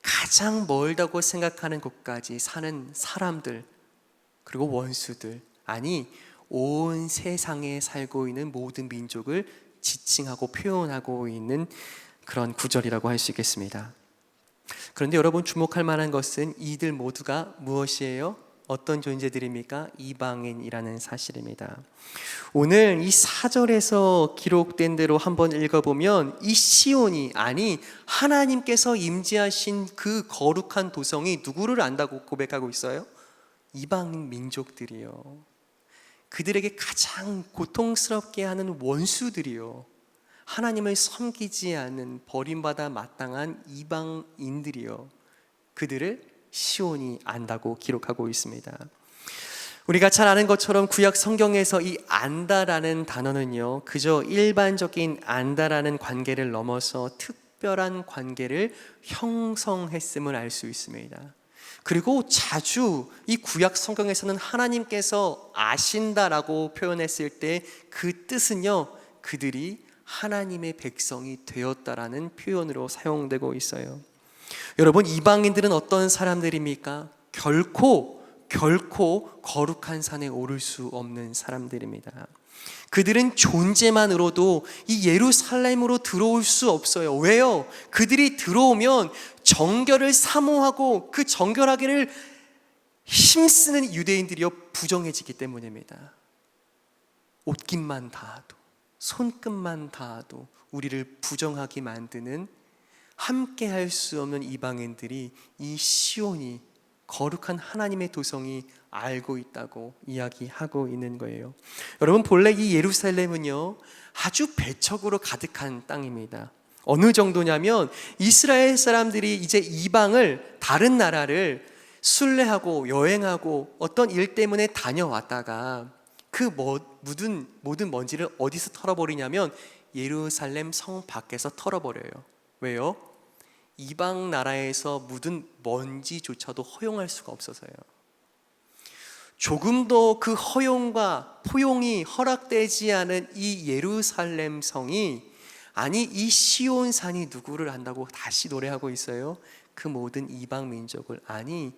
S4: 가장 멀다고 생각하는 곳까지 사는 사람들 그리고 원수들, 아니 온 세상에 살고 있는 모든 민족을 지칭하고 표현하고 있는 그런 구절이라고 할 수 있겠습니다. 그런데 여러분 주목할 만한 것은 이들 모두가 무엇이에요? 어떤 존재들입니까? 이방인이라는 사실입니다. 오늘 이 4절에서 기록된 대로 한번 읽어보면 이 시온이, 아니 하나님께서 임재하신 그 거룩한 도성이 누구를 안다고 고백하고 있어요? 이방인 민족들이요. 그들에게 가장 고통스럽게 하는 원수들이요, 하나님을 섬기지 않는 버림받아 마땅한 이방인들이요, 그들을 시온이 안다고 기록하고 있습니다. 우리가 잘 아는 것처럼 구약 성경에서 이 안다라는 단어는요, 그저 일반적인 안다라는 관계를 넘어서 특별한 관계를 형성했음을 알 수 있습니다. 그리고 자주 이 구약 성경에서는 하나님께서 아신다라고 표현했을 때 그 뜻은요, 그들이 하나님의 백성이 되었다라는 표현으로 사용되고 있어요. 여러분, 이방인들은 어떤 사람들입니까? 결코 거룩한 산에 오를 수 없는 사람들입니다. 그들은 존재만으로도 이 예루살렘으로 들어올 수 없어요. 왜요? 그들이 들어오면 정결을 사모하고 그 정결하기를 힘쓰는 유대인들이여 부정해지기 때문입니다. 옷깃만 닿아도, 손끝만 닿아도 우리를 부정하게 만드는, 함께 할 수 없는 이방인들이 이 시온이, 거룩한 하나님의 도성이 알고 있다고 이야기하고 있는 거예요. 여러분, 본래 이 예루살렘은요 아주 배척으로 가득한 땅입니다. 어느 정도냐면 이스라엘 사람들이 이제 이방을, 다른 나라를 순례하고 여행하고 어떤 일 때문에 다녀왔다가 그 모든 먼지를 어디서 털어버리냐면 예루살렘 성 밖에서 털어버려요. 왜요? 이방 나라에서 묻은 먼지조차도 허용할 수가 없어서요. 조금도 그 허용과 포용이 허락되지 않은 이 예루살렘 성이, 아니 이 시온산이 누구를 안다고 다시 노래하고 있어요? 그 모든 이방 민족을, 아니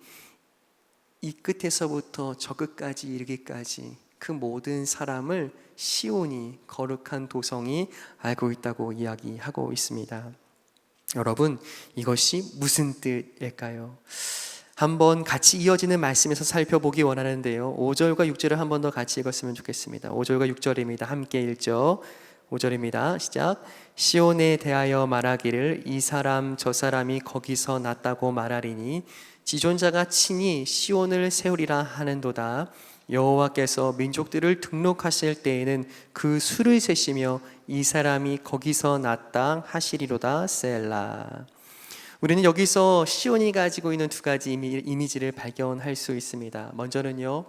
S4: 이 끝에서부터 저 끝까지 이르기까지 그 모든 사람을 시온이, 거룩한 도성이 알고 있다고 이야기하고 있습니다. 여러분, 이것이 무슨 뜻일까요? 한번 같이 이어지는 말씀에서 살펴보기 원하는데요, 5절과 6절을 한 번 더 같이 읽었으면 좋겠습니다. 5절과 6절입니다. 함께 읽죠. 5절입니다. 시작. 시온에 대하여 말하기를 이 사람 저 사람이 거기서 났다고 말하리니 지존자가 친히 시온을 세우리라 하는도다. 여호와께서 민족들을 등록하실 때에는 그 수를 세시며 이 사람이 거기서 났다 하시리로다. 셀라. 우리는 여기서 시온이 가지고 있는 두 가지 이미지를 발견할 수 있습니다. 먼저는요,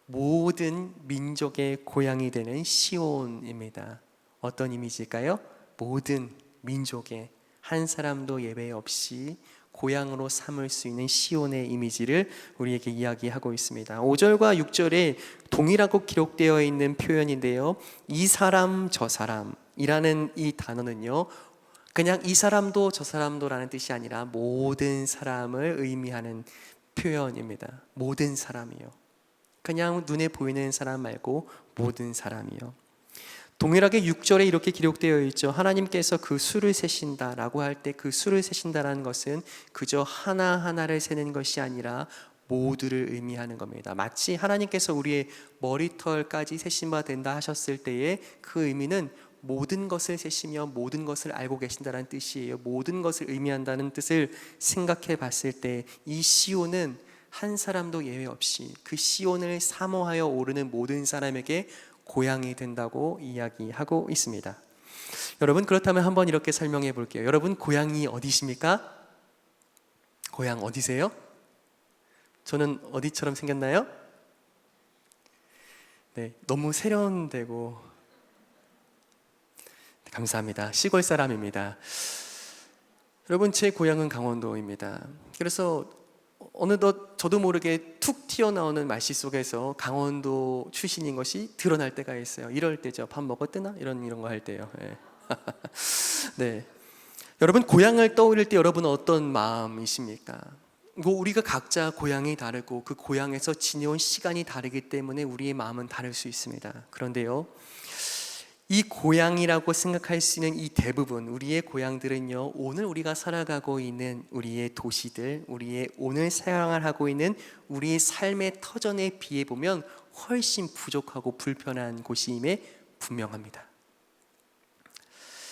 S4: 모든 민족의 고향이 되는 시온입니다. 어떤 이미지일까요? 모든 민족의, 한 사람도 예외 없이 고향으로 삼을 수 있는 시온의 이미지를 우리에게 이야기하고 있습니다. 5절과 6절에 동일하고 기록되어 있는 표현인데요, 이 사람 저 사람이라는 이 단어는요, 그냥 이 사람도 저 사람도라는 뜻이 아니라 모든 사람을 의미하는 표현입니다. 모든 사람이요. 그냥 눈에 보이는 사람 말고 모든 사람이요. 동일하게 6절에 이렇게 기록되어 있죠. 하나님께서 그 수를 세신다라고 할 때 그 수를 세신다라는 것은 그저 하나하나를 세는 것이 아니라 모두를 의미하는 겁니다. 마치 하나님께서 우리의 머리털까지 세신 바 된다 하셨을 때에 그 의미는 모든 것을 세시며 모든 것을 알고 계신다는 뜻이에요. 모든 것을 의미한다는 뜻을 생각해 봤을 때 이 시온은 한 사람도 예외 없이 그 시온을 사모하여 오르는 모든 사람에게 고향이 된다고 이야기하고 있습니다. 여러분, 그렇다면 한번 이렇게 설명해 볼게요. 여러분, 고향이 어디십니까? 고향 어디세요? 저는 어디처럼 생겼나요? 네, 너무 세련되고 감사합니다. 시골 사람입니다. 여러분, 제 고향은 강원도입니다. 그래서 어느덧 저도 모르게 툭 튀어나오는 말씨 속에서 강원도 출신인 것이 드러날 때가 있어요. 이럴 때죠. 밥 먹었드나? 이런 거 할 때요. 네. 네. 여러분, 고향을 떠올릴 때 여러분은 어떤 마음이십니까? 우리가 각자 고향이 다르고 그 고향에서 지내온 시간이 다르기 때문에 우리의 마음은 다를 수 있습니다. 그런데요, 이 고향이라고 생각할 수 있는 이 대부분, 우리의 고향들은요, 오늘 우리가 살아가고 있는 우리의 도시들, 우리의 오늘 생활하고 있는 우리의 삶의 터전에 비해 보면 훨씬 부족하고 불편한 곳임에 분명합니다.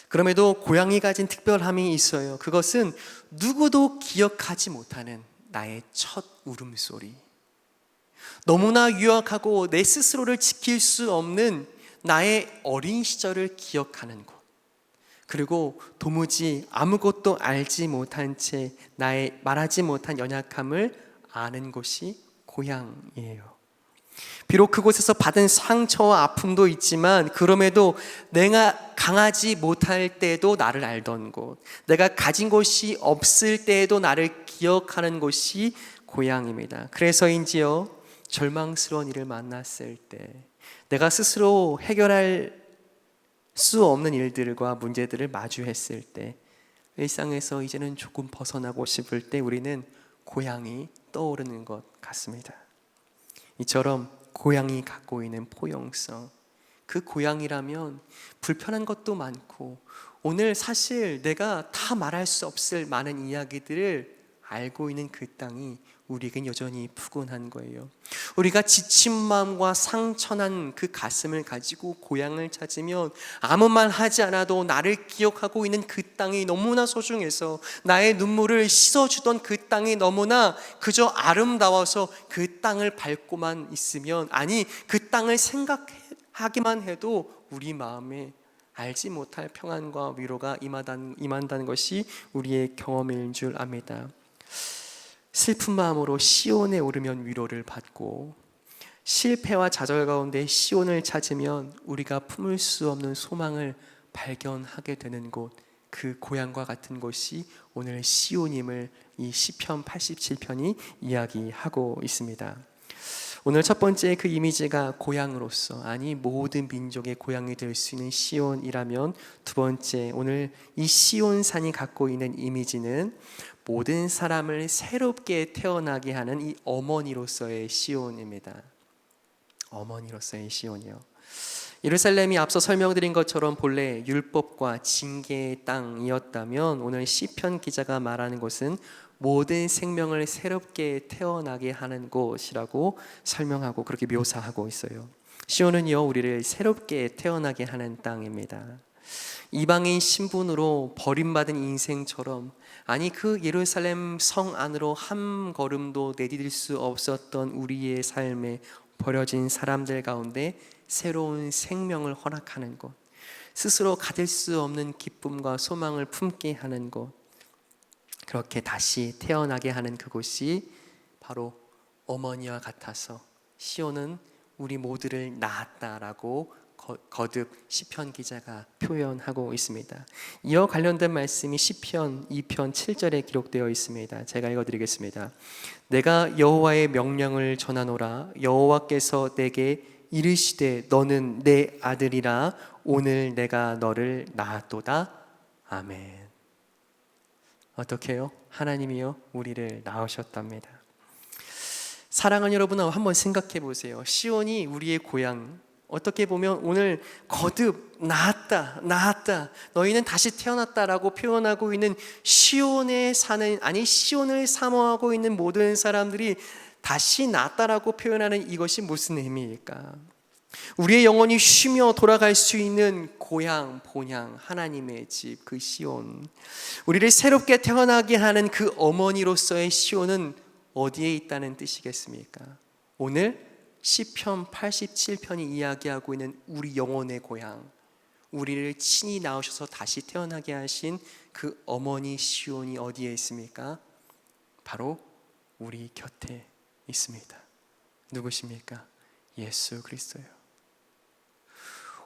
S4: 그럼에도 고향이 가진 특별함이 있어요. 그것은 누구도 기억하지 못하는 나의 첫 울음소리, 너무나 유약하고 내 스스로를 지킬 수 없는 나의 어린 시절을 기억하는 곳, 그리고 도무지 아무것도 알지 못한 채 나의 말하지 못한 연약함을 아는 곳이 고향이에요. 비록 그곳에서 받은 상처와 아픔도 있지만 그럼에도 내가 강하지 못할 때에도 나를 알던 곳, 내가 가진 것이 없을 때에도 나를 기억하는 곳이 고향입니다. 그래서인지요, 절망스러운 일을 만났을 때, 내가 스스로 해결할 수 없는 일들과 문제들을 마주했을 때, 일상에서 이제는 조금 벗어나고 싶을 때 우리는 고향이 떠오르는 것 같습니다. 이처럼 고향이 갖고 있는 포용성, 그 고향이라면 불편한 것도 많고 오늘 사실 내가 다 말할 수 없을 많은 이야기들을 알고 있는 그 땅이 우리에겐 여전히 푸근한 거예요. 우리가 지친 마음과 상처난 그 가슴을 가지고 고향을 찾으면 아무 말 하지 않아도 나를 기억하고 있는 그 땅이 너무나 소중해서 나의 눈물을 씻어주던 그 땅이 너무나 그저 아름다워서 그 땅을 밟고만 있으면, 아니 그 땅을 생각하기만 해도 우리 마음에 알지 못할 평안과 위로가 임한다는 것이 우리의 경험인 줄 압니다. 슬픈 마음으로 시온에 오르면 위로를 받고, 실패와 좌절 가운데 시온을 찾으면 우리가 품을 수 없는 소망을 발견하게 되는 곳, 그 고향과 같은 곳이 오늘 시온임을 이 시편 87편이 이야기하고 있습니다. 오늘 첫 번째 그 이미지가 고향으로서, 아니 모든 민족의 고향이 될 수 있는 시온이라면, 두 번째 오늘 이 시온산이 갖고 있는 이미지는 모든 사람을 새롭게 태어나게 하는 이 어머니로서의 시온입니다. 어머니로서의 시온이요. 예루살렘이 앞서 설명드린 것처럼 본래 율법과 징계의 땅이었다면, 오늘 시편 기자가 말하는 곳은 모든 생명을 새롭게 태어나게 하는 곳이라고 설명하고 그렇게 묘사하고 있어요. 시온은요, 우리를 새롭게 태어나게 하는 땅입니다. 이방인 신분으로 버림받은 인생처럼, 아니 그 예루살렘 성 안으로 한 걸음도 내디딜 수 없었던 우리의 삶에 버려진 사람들 가운데 새로운 생명을 허락하는 곳, 스스로 가질 수 없는 기쁨과 소망을 품게 하는 곳, 그렇게 다시 태어나게 하는 그곳이 바로 어머니와 같아서 시온은 우리 모두를 낳았다라고 거듭 시편 기자가 표현하고 있습니다. 이어 관련된 말씀이 시편 2편 7절에 기록되어 있습니다. 제가 읽어드리겠습니다. 내가 여호와의 명령을 전하노라. 여호와께서 내게 이르시되 너는 내 아들이라. 오늘 내가 너를 낳았도다. 아멘. 어떻게 해요? 하나님이요 우리를 낳으셨답니다. 사랑하는 여러분, 한번 생각해 보세요. 시온이 우리의 고향, 어떻게 보면 오늘 거듭 낳았다, 낳았다, 너희는 다시 태어났다라고 표현하고 있는 시온에 사는, 아니 시온을 사모하고 있는 모든 사람들이 다시 낳았다라고 표현하는 이것이 무슨 의미일까? 우리의 영혼이 쉬며 돌아갈 수 있는 고향, 본향, 하나님의 집, 그 시온, 우리를 새롭게 태어나게 하는 그 어머니로서의 시온은 어디에 있다는 뜻이겠습니까? 오늘 시편 87편이 이야기하고 있는 우리 영혼의 고향, 우리를 친히 낳으셔서 다시 태어나게 하신 그 어머니 시온이 어디에 있습니까? 바로 우리 곁에 있습니다. 누구십니까? 예수 그리스도요.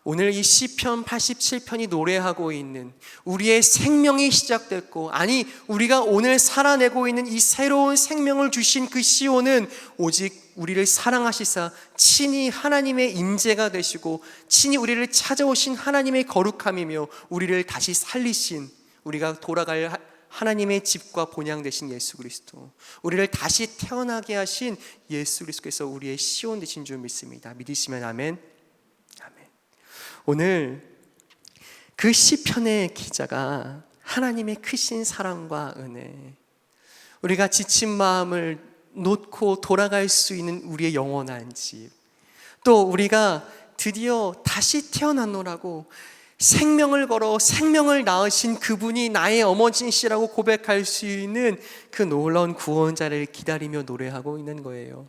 S4: 오늘 이 시편 87편이 노래하고 있는 우리의 생명이 시작됐고, 아니 우리가 오늘 살아내고 있는 이 새로운 생명을 주신 그 시온은 오직 우리를 사랑하시사 친히 하나님의 임재가 되시고 친히 우리를 찾아오신 하나님의 거룩함이며 우리를 다시 살리신, 우리가 돌아갈 하나님의 집과 본향 되신 예수 그리스도, 우리를 다시 태어나게 하신 예수 그리스도께서 우리의 시온 되신 줄 믿습니다. 믿으시면 아멘. 아멘. 오늘 그 시편의 기자가 하나님의 크신 사랑과 은혜, 우리가 지친 마음을 놓고 돌아갈 수 있는 우리의 영원한 집, 또 우리가 드디어 다시 태어났노라고 생명을 걸어 생명을 낳으신 그분이 나의 어머니시라고 고백할 수 있는 그 놀라운 구원자를 기다리며 노래하고 있는 거예요.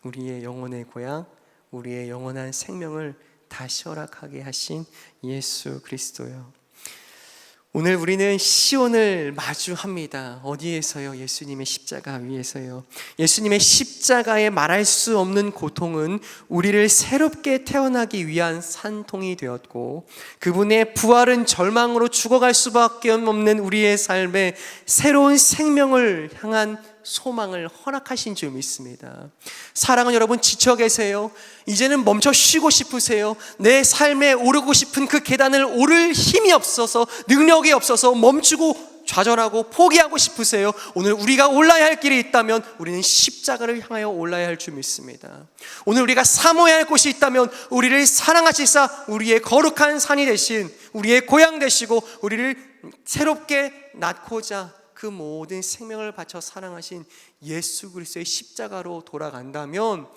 S4: 우리의 영혼의 고향, 우리의 영원한 생명을 다시 허락하게 하신 예수 그리스도요. 오늘 우리는 시온을 마주합니다. 어디에서요? 예수님의 십자가 위에서요. 예수님의 십자가에 말할 수 없는 고통은 우리를 새롭게 태어나기 위한 산통이 되었고, 그분의 부활은 절망으로 죽어갈 수밖에 없는 우리의 삶에 새로운 생명을 향한 소망을 허락하신 줄 믿습니다. 사랑하는 여러분, 지쳐 계세요? 이제는 멈춰 쉬고 싶으세요? 내 삶에 오르고 싶은 그 계단을 오를 힘이 없어서, 능력이 없어서 멈추고 좌절하고 포기하고 싶으세요? 오늘 우리가 올라야 할 길이 있다면 우리는 십자가를 향하여 올라야 할 줄 믿습니다. 오늘 우리가 사모해야 할 곳이 있다면 우리를 사랑하시사 우리의 거룩한 산이 되신, 우리의 고향 되시고 우리를 새롭게 낳고자 그 모든 생명을 바쳐 사랑하신 예수 그리스도의 십자가로 돌아간다면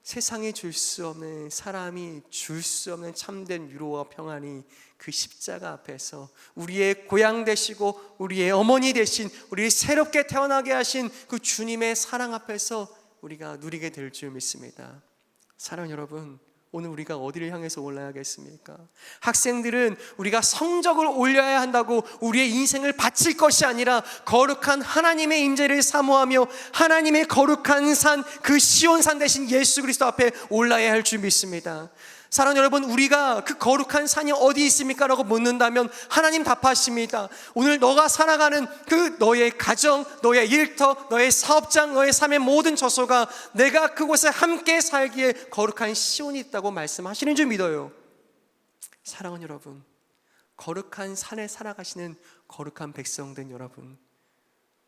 S4: 세상에 줄 수 없는, 사람이 줄 수 없는 참된 위로와 평안이 그 십자가 앞에서 우리의 고향 되시고 우리의 어머니 되신, 우리 새롭게 태어나게 하신 그 주님의 사랑 앞에서 우리가 누리게 될 줄 믿습니다. 사랑하는 여러분, 오늘 우리가 어디를 향해서 올라야겠습니까? 학생들은 우리가 성적을 올려야 한다고 우리의 인생을 바칠 것이 아니라 거룩한 하나님의 임재를 사모하며 하나님의 거룩한 산, 그 시온산 대신 예수 그리스도 앞에 올라야 할 줄 믿습니다. 사랑하는 여러분, 우리가 그 거룩한 산이 어디 있습니까? 라고 묻는다면 하나님 답하십니다. 오늘 너가 살아가는 그 너의 가정, 너의 일터, 너의 사업장, 너의 삶의 모든 처소가 내가 그곳에 함께 살기에 거룩한 시온이 있다고 말씀하시는 줄 믿어요. 사랑하는 여러분, 거룩한 산에 살아가시는 거룩한 백성된 여러분,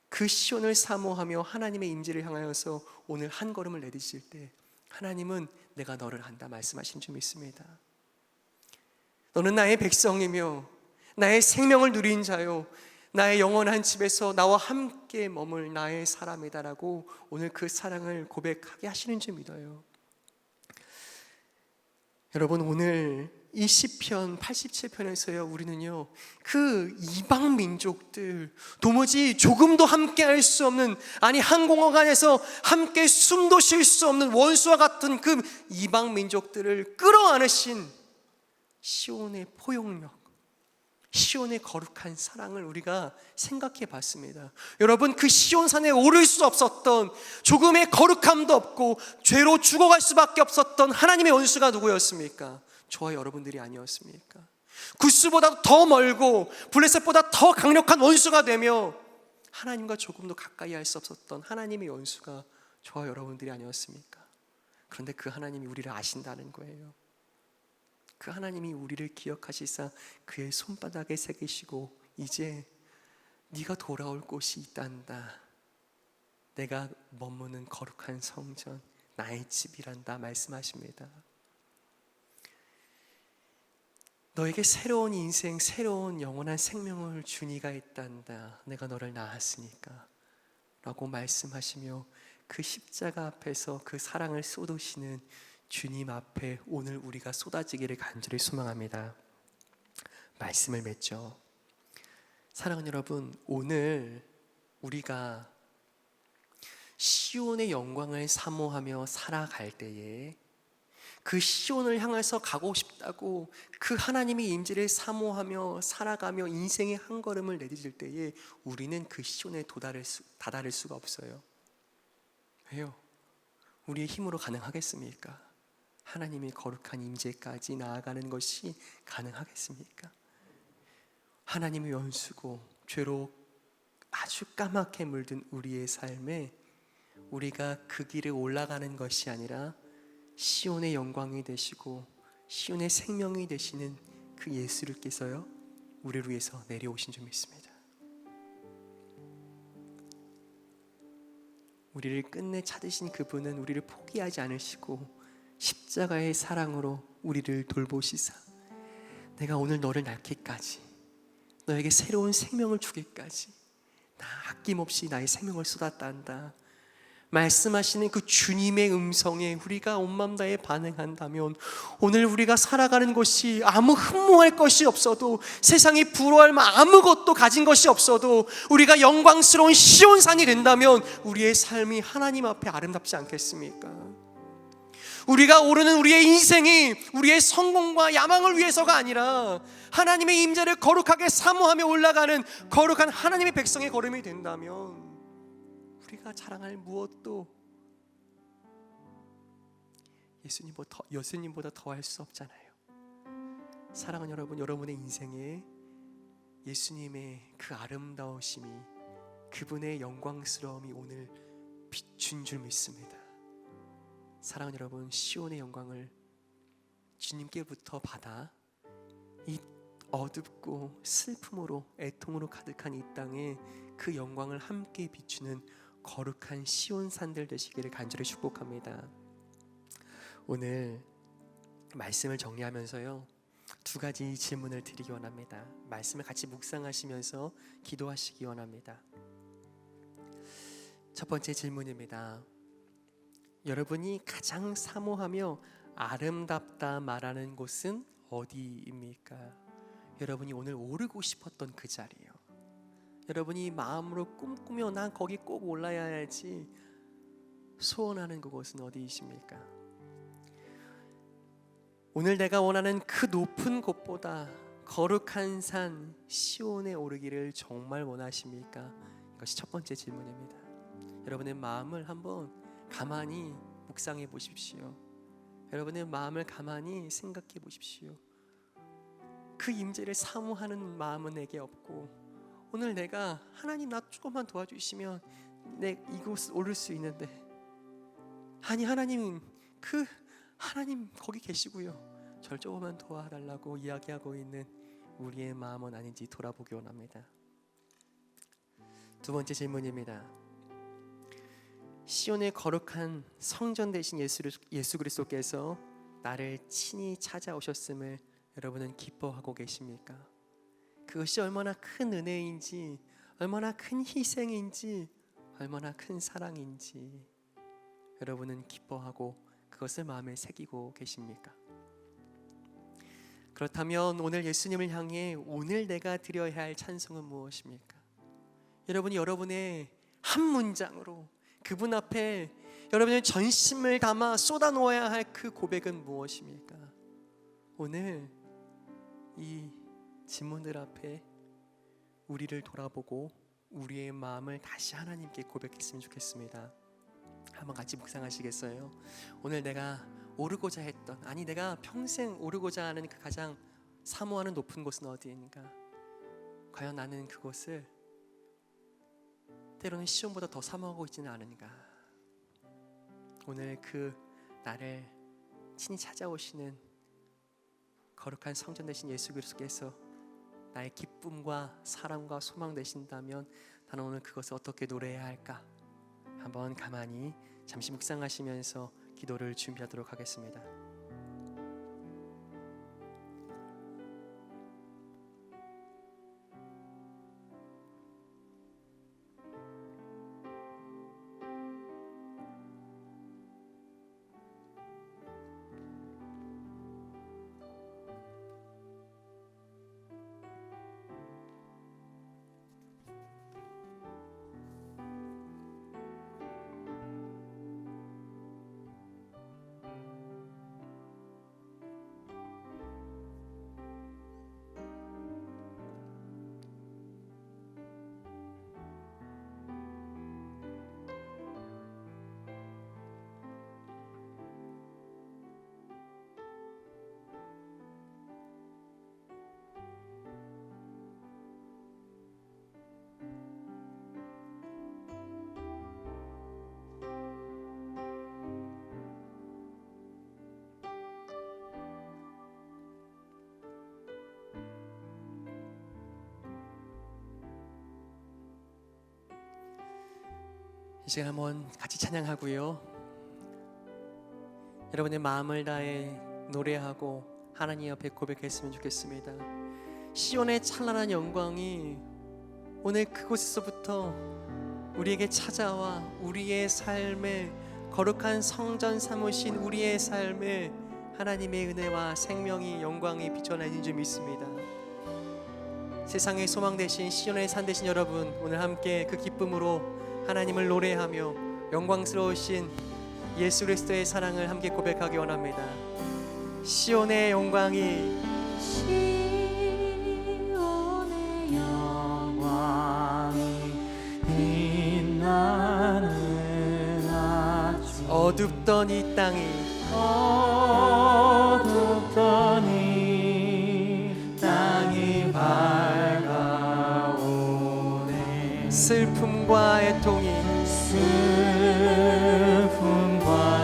S4: 그 시온을 사모하며 하나님의 임재를 향하여서 오늘 한 걸음을 내디실 때 하나님은 내가 너를 안다 말씀하신 줄 믿습니다. 너는 나의 백성이며 나의 생명을 누린 자요, 나의 영원한 집에서 나와 함께 머물 나의 사람이다라고 오늘 그 사랑을 고백하게 하시는 줄 믿어요. 여러분, 오늘 이 시편 87편에서요 우리는요 그 이방 민족들, 도무지 조금도 함께 할 수 없는, 아니 항공어간에서 함께 숨도 쉴 수 없는 원수와 같은 그 이방 민족들을 끌어안으신 시온의 포용력, 시온의 거룩한 사랑을 우리가 생각해 봤습니다. 여러분, 그 시온산에 오를 수 없었던, 조금의 거룩함도 없고 죄로 죽어갈 수밖에 없었던 하나님의 원수가 누구였습니까? 저와 여러분들이 아니었습니까? 구스보다 더 멀고 블레셋보다 더 강력한 원수가 되며 하나님과 조금도 가까이 할 수 없었던 하나님의 원수가 저와 여러분들이 아니었습니까? 그런데 그 하나님이 우리를 아신다는 거예요. 그 하나님이 우리를 기억하시사 그의 손바닥에 새기시고 이제 네가 돌아올 곳이 있단다, 내가 머무는 거룩한 성전, 나의 집이란다 말씀하십니다. 너에게 새로운 인생, 새로운 영원한 생명을 준 이가 있단다, 내가 너를 낳았으니까 라고 말씀하시며 그 십자가 앞에서 그 사랑을 쏟으시는 주님 앞에 오늘 우리가 쏟아지기를 간절히 소망합니다. 말씀을 맺죠. 사랑하는 여러분, 오늘 우리가 시온의 영광을 사모하며 살아갈 때에 그 시온을 향해서 가고 싶다고 그 하나님의 임재를 사모하며 살아가며 인생의 한 걸음을 내딛을 때에 우리는 그 시온에 다다를 수가 없어요. 왜요? 우리의 힘으로 가능하겠습니까? 하나님의 거룩한 임재까지 나아가는 것이 가능하겠습니까? 하나님의 원수고 죄로 아주 까맣게 물든 우리의 삶에 우리가 그 길에 올라가는 것이 아니라 시온의 영광이 되시고 시온의 생명이 되시는 그 예수님께서요 우리를 위해서 내려오신 줄 믿습니다. 우리를 끝내 찾으신 그분은 우리를 포기하지 않으시고 십자가의 사랑으로 우리를 돌보시사 내가 오늘 너를 낳기까지, 너에게 새로운 생명을 주기까지 나 아낌없이 나의 생명을 쏟았단다 말씀하시는 그 주님의 음성에 우리가 온 마음 다해 반응한다면 오늘 우리가 살아가는 것이 아무 흠모할 것이 없어도, 세상이 부러워할 아무것도 가진 것이 없어도 우리가 영광스러운 시온산이 된다면 우리의 삶이 하나님 앞에 아름답지 않겠습니까? 우리가 오르는 우리의 인생이 우리의 성공과 야망을 위해서가 아니라 하나님의 임재를 거룩하게 사모하며 올라가는 거룩한 하나님의 백성의 걸음이 된다면 우리가 자랑할 무엇도 예수님보다 더할 수 없잖아요. 사랑하는 여러분, 여러분의 인생에 예수님의 그 아름다우심이, 그분의 영광스러움이 오늘 비춘 줄 믿습니다. 사랑하는 여러분, 시온의 영광을 주님께부터 받아 이 어둡고 슬픔으로 애통으로 가득한 이 땅에 그 영광을 함께 비추는 거룩한 시온 산들 되시기를 간절히 축복합니다. 오늘 말씀을 정리하면서요 2가지 질문을 드리기 원합니다. 말씀을 같이 묵상하시면서 기도하시기 원합니다. 첫 번째 질문입니다. 여러분이 가장 사모하며 아름답다 말하는 곳은 어디입니까? 여러분이 오늘 오르고 싶었던 그 자리요. 여러분이 마음으로 꿈꾸며 난 거기 꼭 올라야 할지 소원하는 그곳은 어디이십니까? 오늘 내가 원하는 그 높은 곳보다 거룩한 산 시온에 오르기를 정말 원하십니까? 이것이 첫 번째 질문입니다. 여러분의 마음을 한번 가만히 묵상해 보십시오. 여러분의 마음을 가만히 생각해 보십시오. 그 임재를 사모하는 마음은 내게 없고, 오늘 내가 하나님 나 조금만 도와주시면 내 이곳 오를 수 있는데, 아니 하나님 하나님 거기 계시고요, 절 조금만 도와달라고 이야기하고 있는 우리의 마음은 아닌지 돌아보기 원합니다. 두 번째 질문입니다. 시온의 거룩한 성전 되신 예수 그리스도께서 나를 친히 찾아오셨음을 여러분은 기뻐하고 계십니까? 그것이 얼마나 큰 은혜인지, 얼마나 큰 희생인지, 얼마나 큰 사랑인지 여러분은 기뻐하고 그것을 마음에 새기고 계십니까? 그렇다면 오늘 예수님을 향해 오늘 내가 드려야 할 찬송은 무엇입니까? 여러분이 여러분의 한 문장으로 그분 앞에 여러분의 전심을 담아 쏟아놓아야 할 그 고백은 무엇입니까? 오늘 이 질문들 앞에 우리를 돌아보고 우리의 마음을 다시 하나님께 고백했으면 좋겠습니다. 한번 같이 묵상하시겠어요? 오늘 내가 오르고자 했던, 아니 내가 평생 오르고자 하는 그 가장 사모하는 높은 곳은 어디인가? 과연 나는 그곳을 때로는 시온보다 더 사모하고 있지는 않은가? 오늘 그 나를 친히 찾아오시는 거룩한 성전 되신 예수 그리스도께서 나의 기쁨과 사랑과 소망 되신다면 나는 오늘 그것을 어떻게 노래해야 할까? 한번 가만히 잠시 묵상하시면서 기도를 준비하도록 하겠습니다. 이 시간 한번 같이 찬양하고요, 여러분의 마음을 다해 노래하고 하나님 앞에 고백했으면 좋겠습니다. 시온의 찬란한 영광이 오늘 그곳에서부터 우리에게 찾아와 우리의 삶에 거룩한 성전 삼으신 우리의 삶에 하나님의 은혜와 생명이 영광이 비춰내는 줄 믿습니다. 세상의 소망 되신 시온의 산 되신 여러분, 오늘 함께 그 기쁨으로 하나님을 노래하며 영광스러우신 예수 그리스도의 사랑을 함께 고백하기 원합니다. 시온의 영광이,
S2: 시온의 영광이 빛나는 아침,
S4: 어둡던 이 땅이
S2: 어둡던 이 땅이 밝아오네.
S4: 슬픔과 애통이
S2: 슬픔과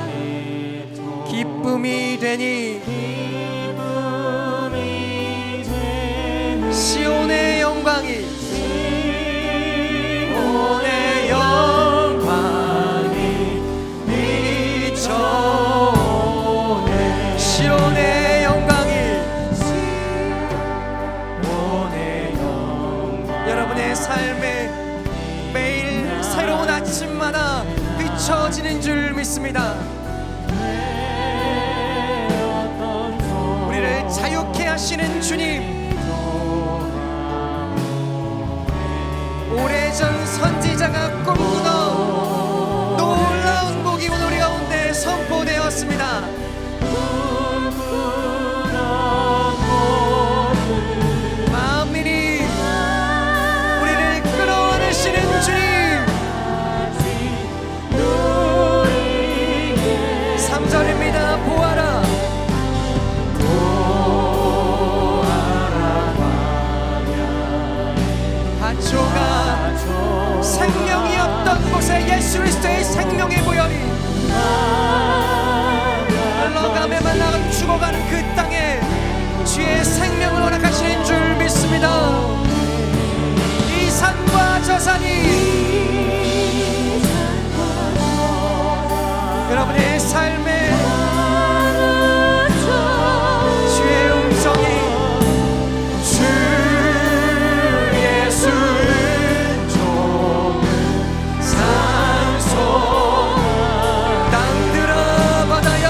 S2: 애통
S4: 기쁨이 되니
S2: 기쁨이 되는
S4: 시온의 영광이,
S2: 시온의 영광이 비춰오네.
S4: 시온의 영광이
S2: 시온의 영광
S4: 여러분의 삶에 매일 새로운 아침마다 때마다 비춰지는 줄 믿습니다. 우리를 자유케 하시는 주님, 오래전 선지자가 꿈꾸던 놀라운 복이 오늘 우리 가운데 선포되었습니다. 만민이 우리를 끌어안으시는 주님, 3절입니다. 보아라, 한초가 생명이 없던 곳에 예수 그리스도의 생명의 보혈이 흘러가며만 나가 죽어가는 그 땅에 주의 생명을 허락하시는 줄 믿습니다. 이 산과 저 산이 여러분의 삶에 주의 음성이 주 예수는 좋은 산소 땅들아 바다야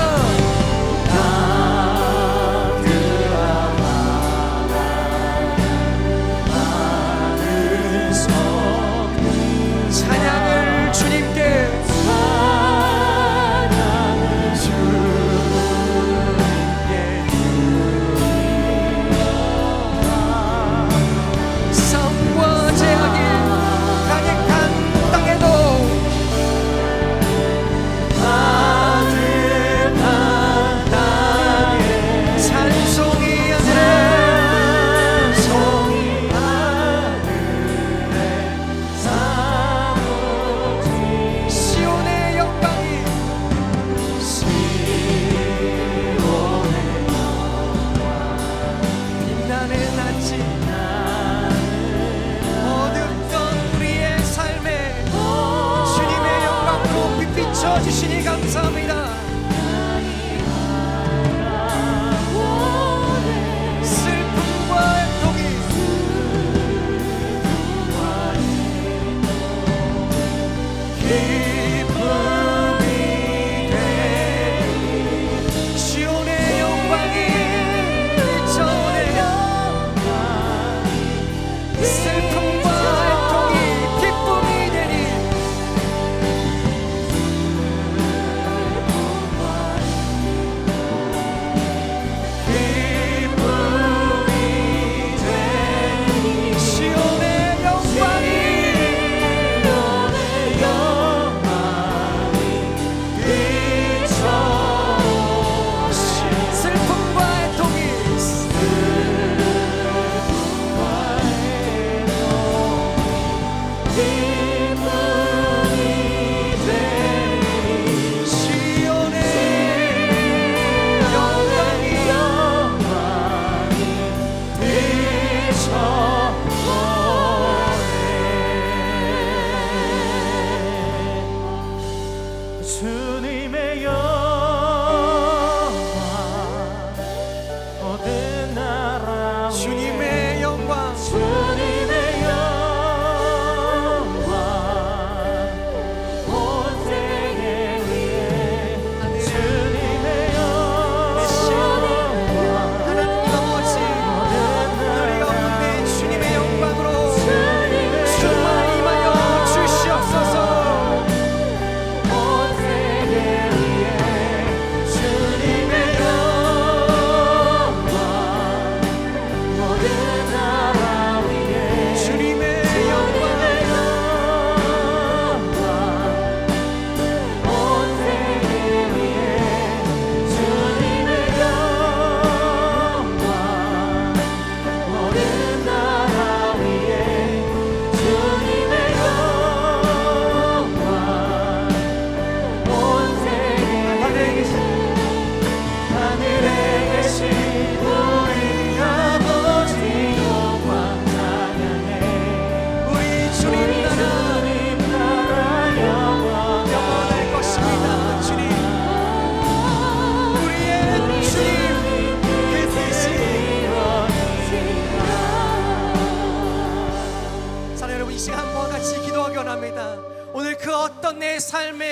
S4: 찬양을 주님께 싸움과 제약이 가득한 땅에도 아득한 땅에 찬송이 하늘에 찬송이 시온의 영광이 빛나는 아침 어둡던 우리의 삶에 주님의 영광으로 빛비춰 주시니 감사합니다. 슬픔과 애통이 기쁨이 되니 시온의 영광이 비춰내려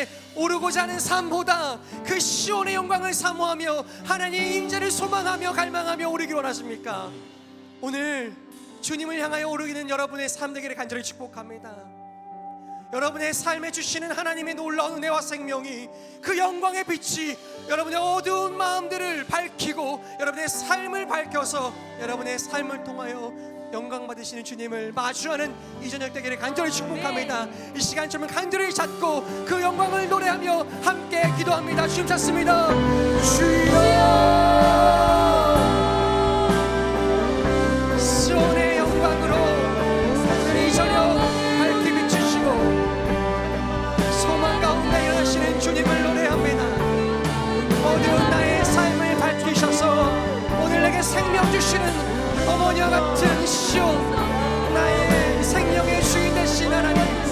S4: 위에 오르고자 하는 삶보다 그 시온의 영광을 사모하며 하나님의 임재를 소망하며 갈망하며 오르기 원하십니까? 오늘 주님을 향하여 오르기는 여러분의 삶 되기를 간절히 축복합니다. 여러분의 삶에 주시는 하나님의 놀라운 은혜와 생명이, 그 영광의 빛이 여러분의 어두운 마음들을 밝히고 여러분의 삶을 밝혀서 여러분의 삶을 통하여 영광 받으시는 주님을 마주하는 이 저녁 되기를 간절히 축복합니다. 이 시간 좀 간절히 잡고 그 영광을 노래하며 함께 기도합니다. 주님 찾습니다. 주여, 시온의 영광으로 이 저녁 밝히 비추시고 소망 가운데 일어나시는 주님을 노래합니다. 어두운 나의 삶을 밝히셔서 오늘 내게 생명 주시는 어머니와 같은 시온, 나의 생명의 주인 되신 하나님,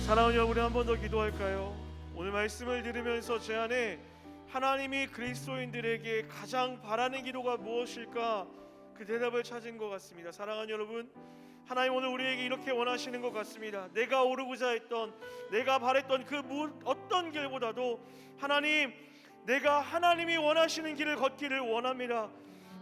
S3: 사랑하는 여러분, 한 번 더 기도할까요? 오늘 말씀을 들으면서 제 안에 하나님이 그리스도인들에게 가장 바라는 기도가 무엇일까 그 대답을 찾은 것 같습니다. 사랑하는 여러분, 하나님 오늘 우리에게 이렇게 원하시는 것 같습니다. 내가 오르고자 했던, 내가 바랬던 그 어떤 길보다도 하나님, 내가 하나님이 원하시는 길을 걷기를 원합니다.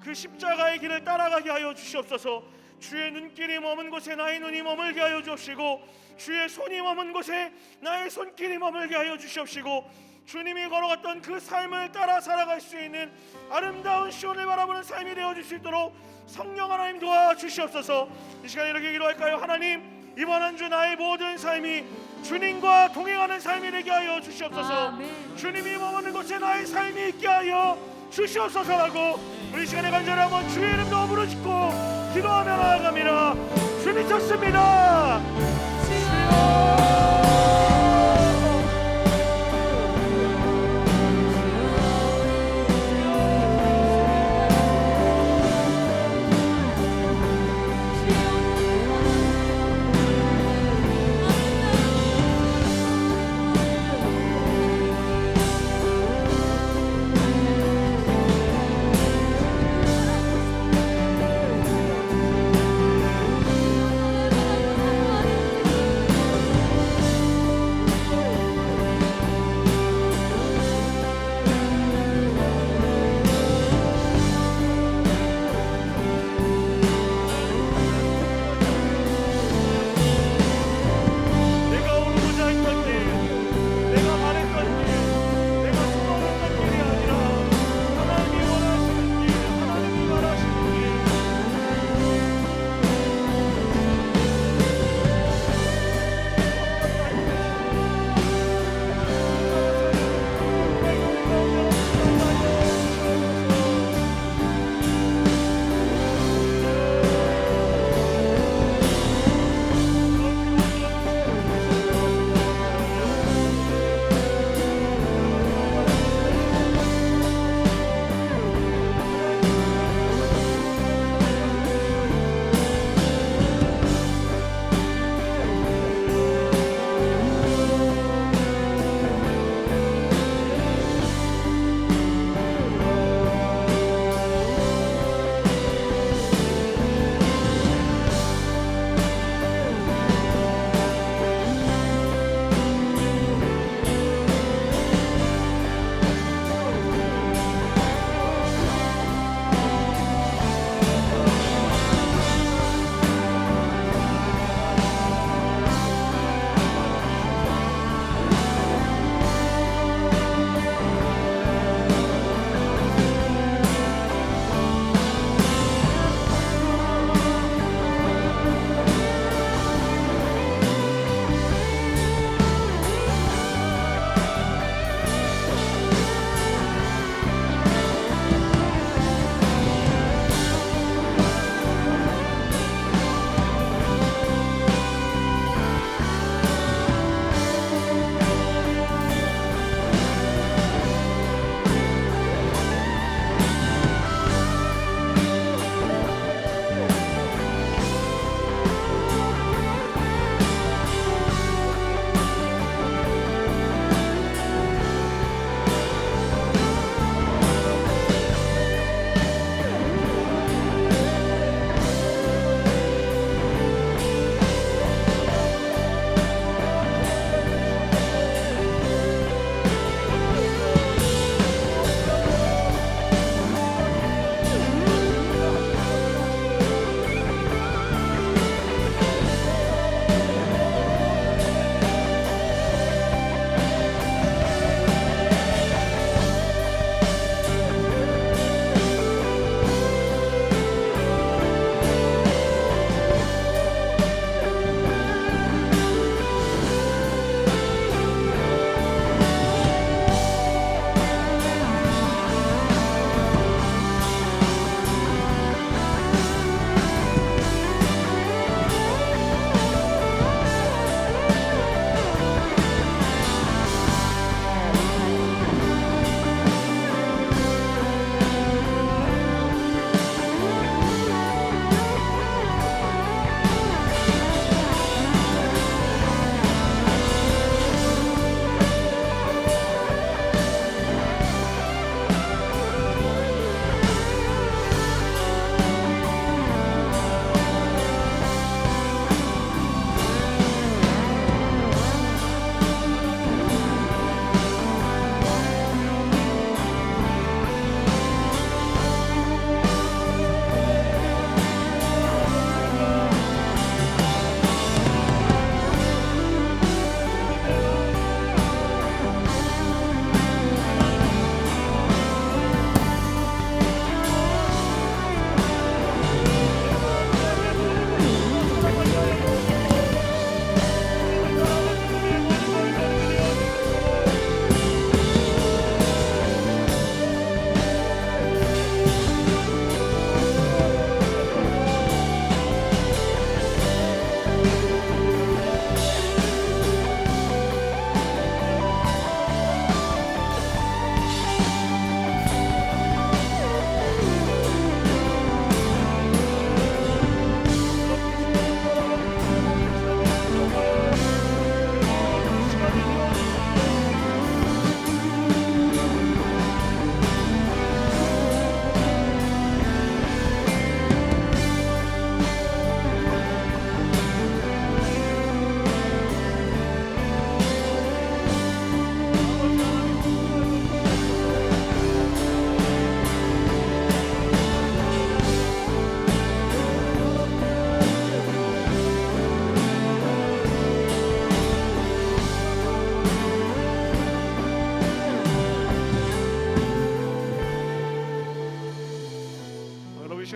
S3: 그 십자가의 길을 따라가게 하여 주시옵소서. 주의 눈길이 머문 곳에 나의 눈이 머물게 하여 주옵시고, 주의 손이 머문 곳에 나의 손길이 머물게 하여 주시옵시고, 주님이 걸어갔던 그 삶을 따라 살아갈 수 있는 아름다운 시온을 바라보는 삶이 되어줄 수 있도록 성령 하나님 도와주시옵소서. 이 시간에 이렇게 기도할까요? 하나님, 이번 한 주 나의 모든 삶이 주님과 동행하는 삶이 되게 하여 주시옵소서.
S2: 아멘.
S3: 주님이 머무는 곳에 나의 삶이 있게 하여 주시옵소서라고 우리 시간에 간절히 한번 주의 이름으로 부르짖고 기도하며 나아갑니다. 주님 좋습니다.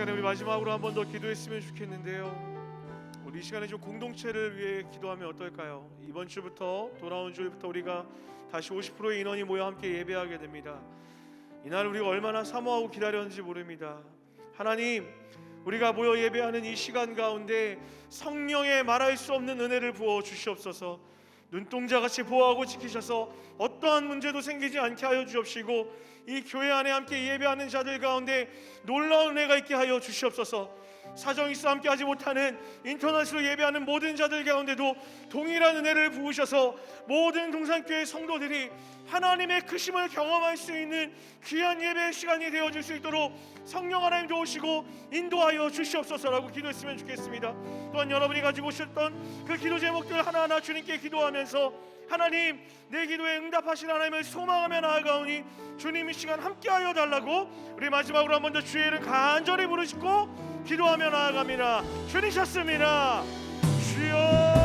S3: 시간에 우리 마지막으로 한 번 더 기도했으면 좋겠는데요. 우리 이 시간에 좀 공동체를 위해 기도하면 어떨까요? 이번 주부터 돌아온 주부터 우리가 다시 50%의 인원이 모여 함께 예배하게 됩니다. 이날 우리가 얼마나 사모하고 기다렸는지 모릅니다. 하나님, 우리가 모여 예배하는 이 시간 가운데 성령의 말할 수 없는 은혜를 부어 주시옵소서. 눈동자같이 보호하고 지키셔서 어떠한 문제도 생기지 않게 하여 주옵시고, 이 교회 안에 함께 예배하는 자들 가운데 놀라운 은혜가 있게 하여 주시옵소서. 사정 있어 함께 하지 못하는 인터넷으로 예배하는 모든 자들 가운데도 동일한 은혜를 부으셔서 모든 동산교회 성도들이 하나님의 크심을 경험할 수 있는 귀한 예배의 시간이 되어질 수 있도록 성령 하나님 도우시고 인도하여 주시옵소서라고 기도했으면 좋겠습니다. 또한 여러분이 가지고 오셨던 그 기도 제목들 하나하나 주님께 기도하면서 하나님, 내 기도에 응답하신 하나님을 소망하며 나아가오니 주님 이 시간 함께하여 달라고 우리 마지막으로 한 번 더 주의 이름 간절히 부르시고 기도하며 나아갑니다. 주님 셨습니다. 주여.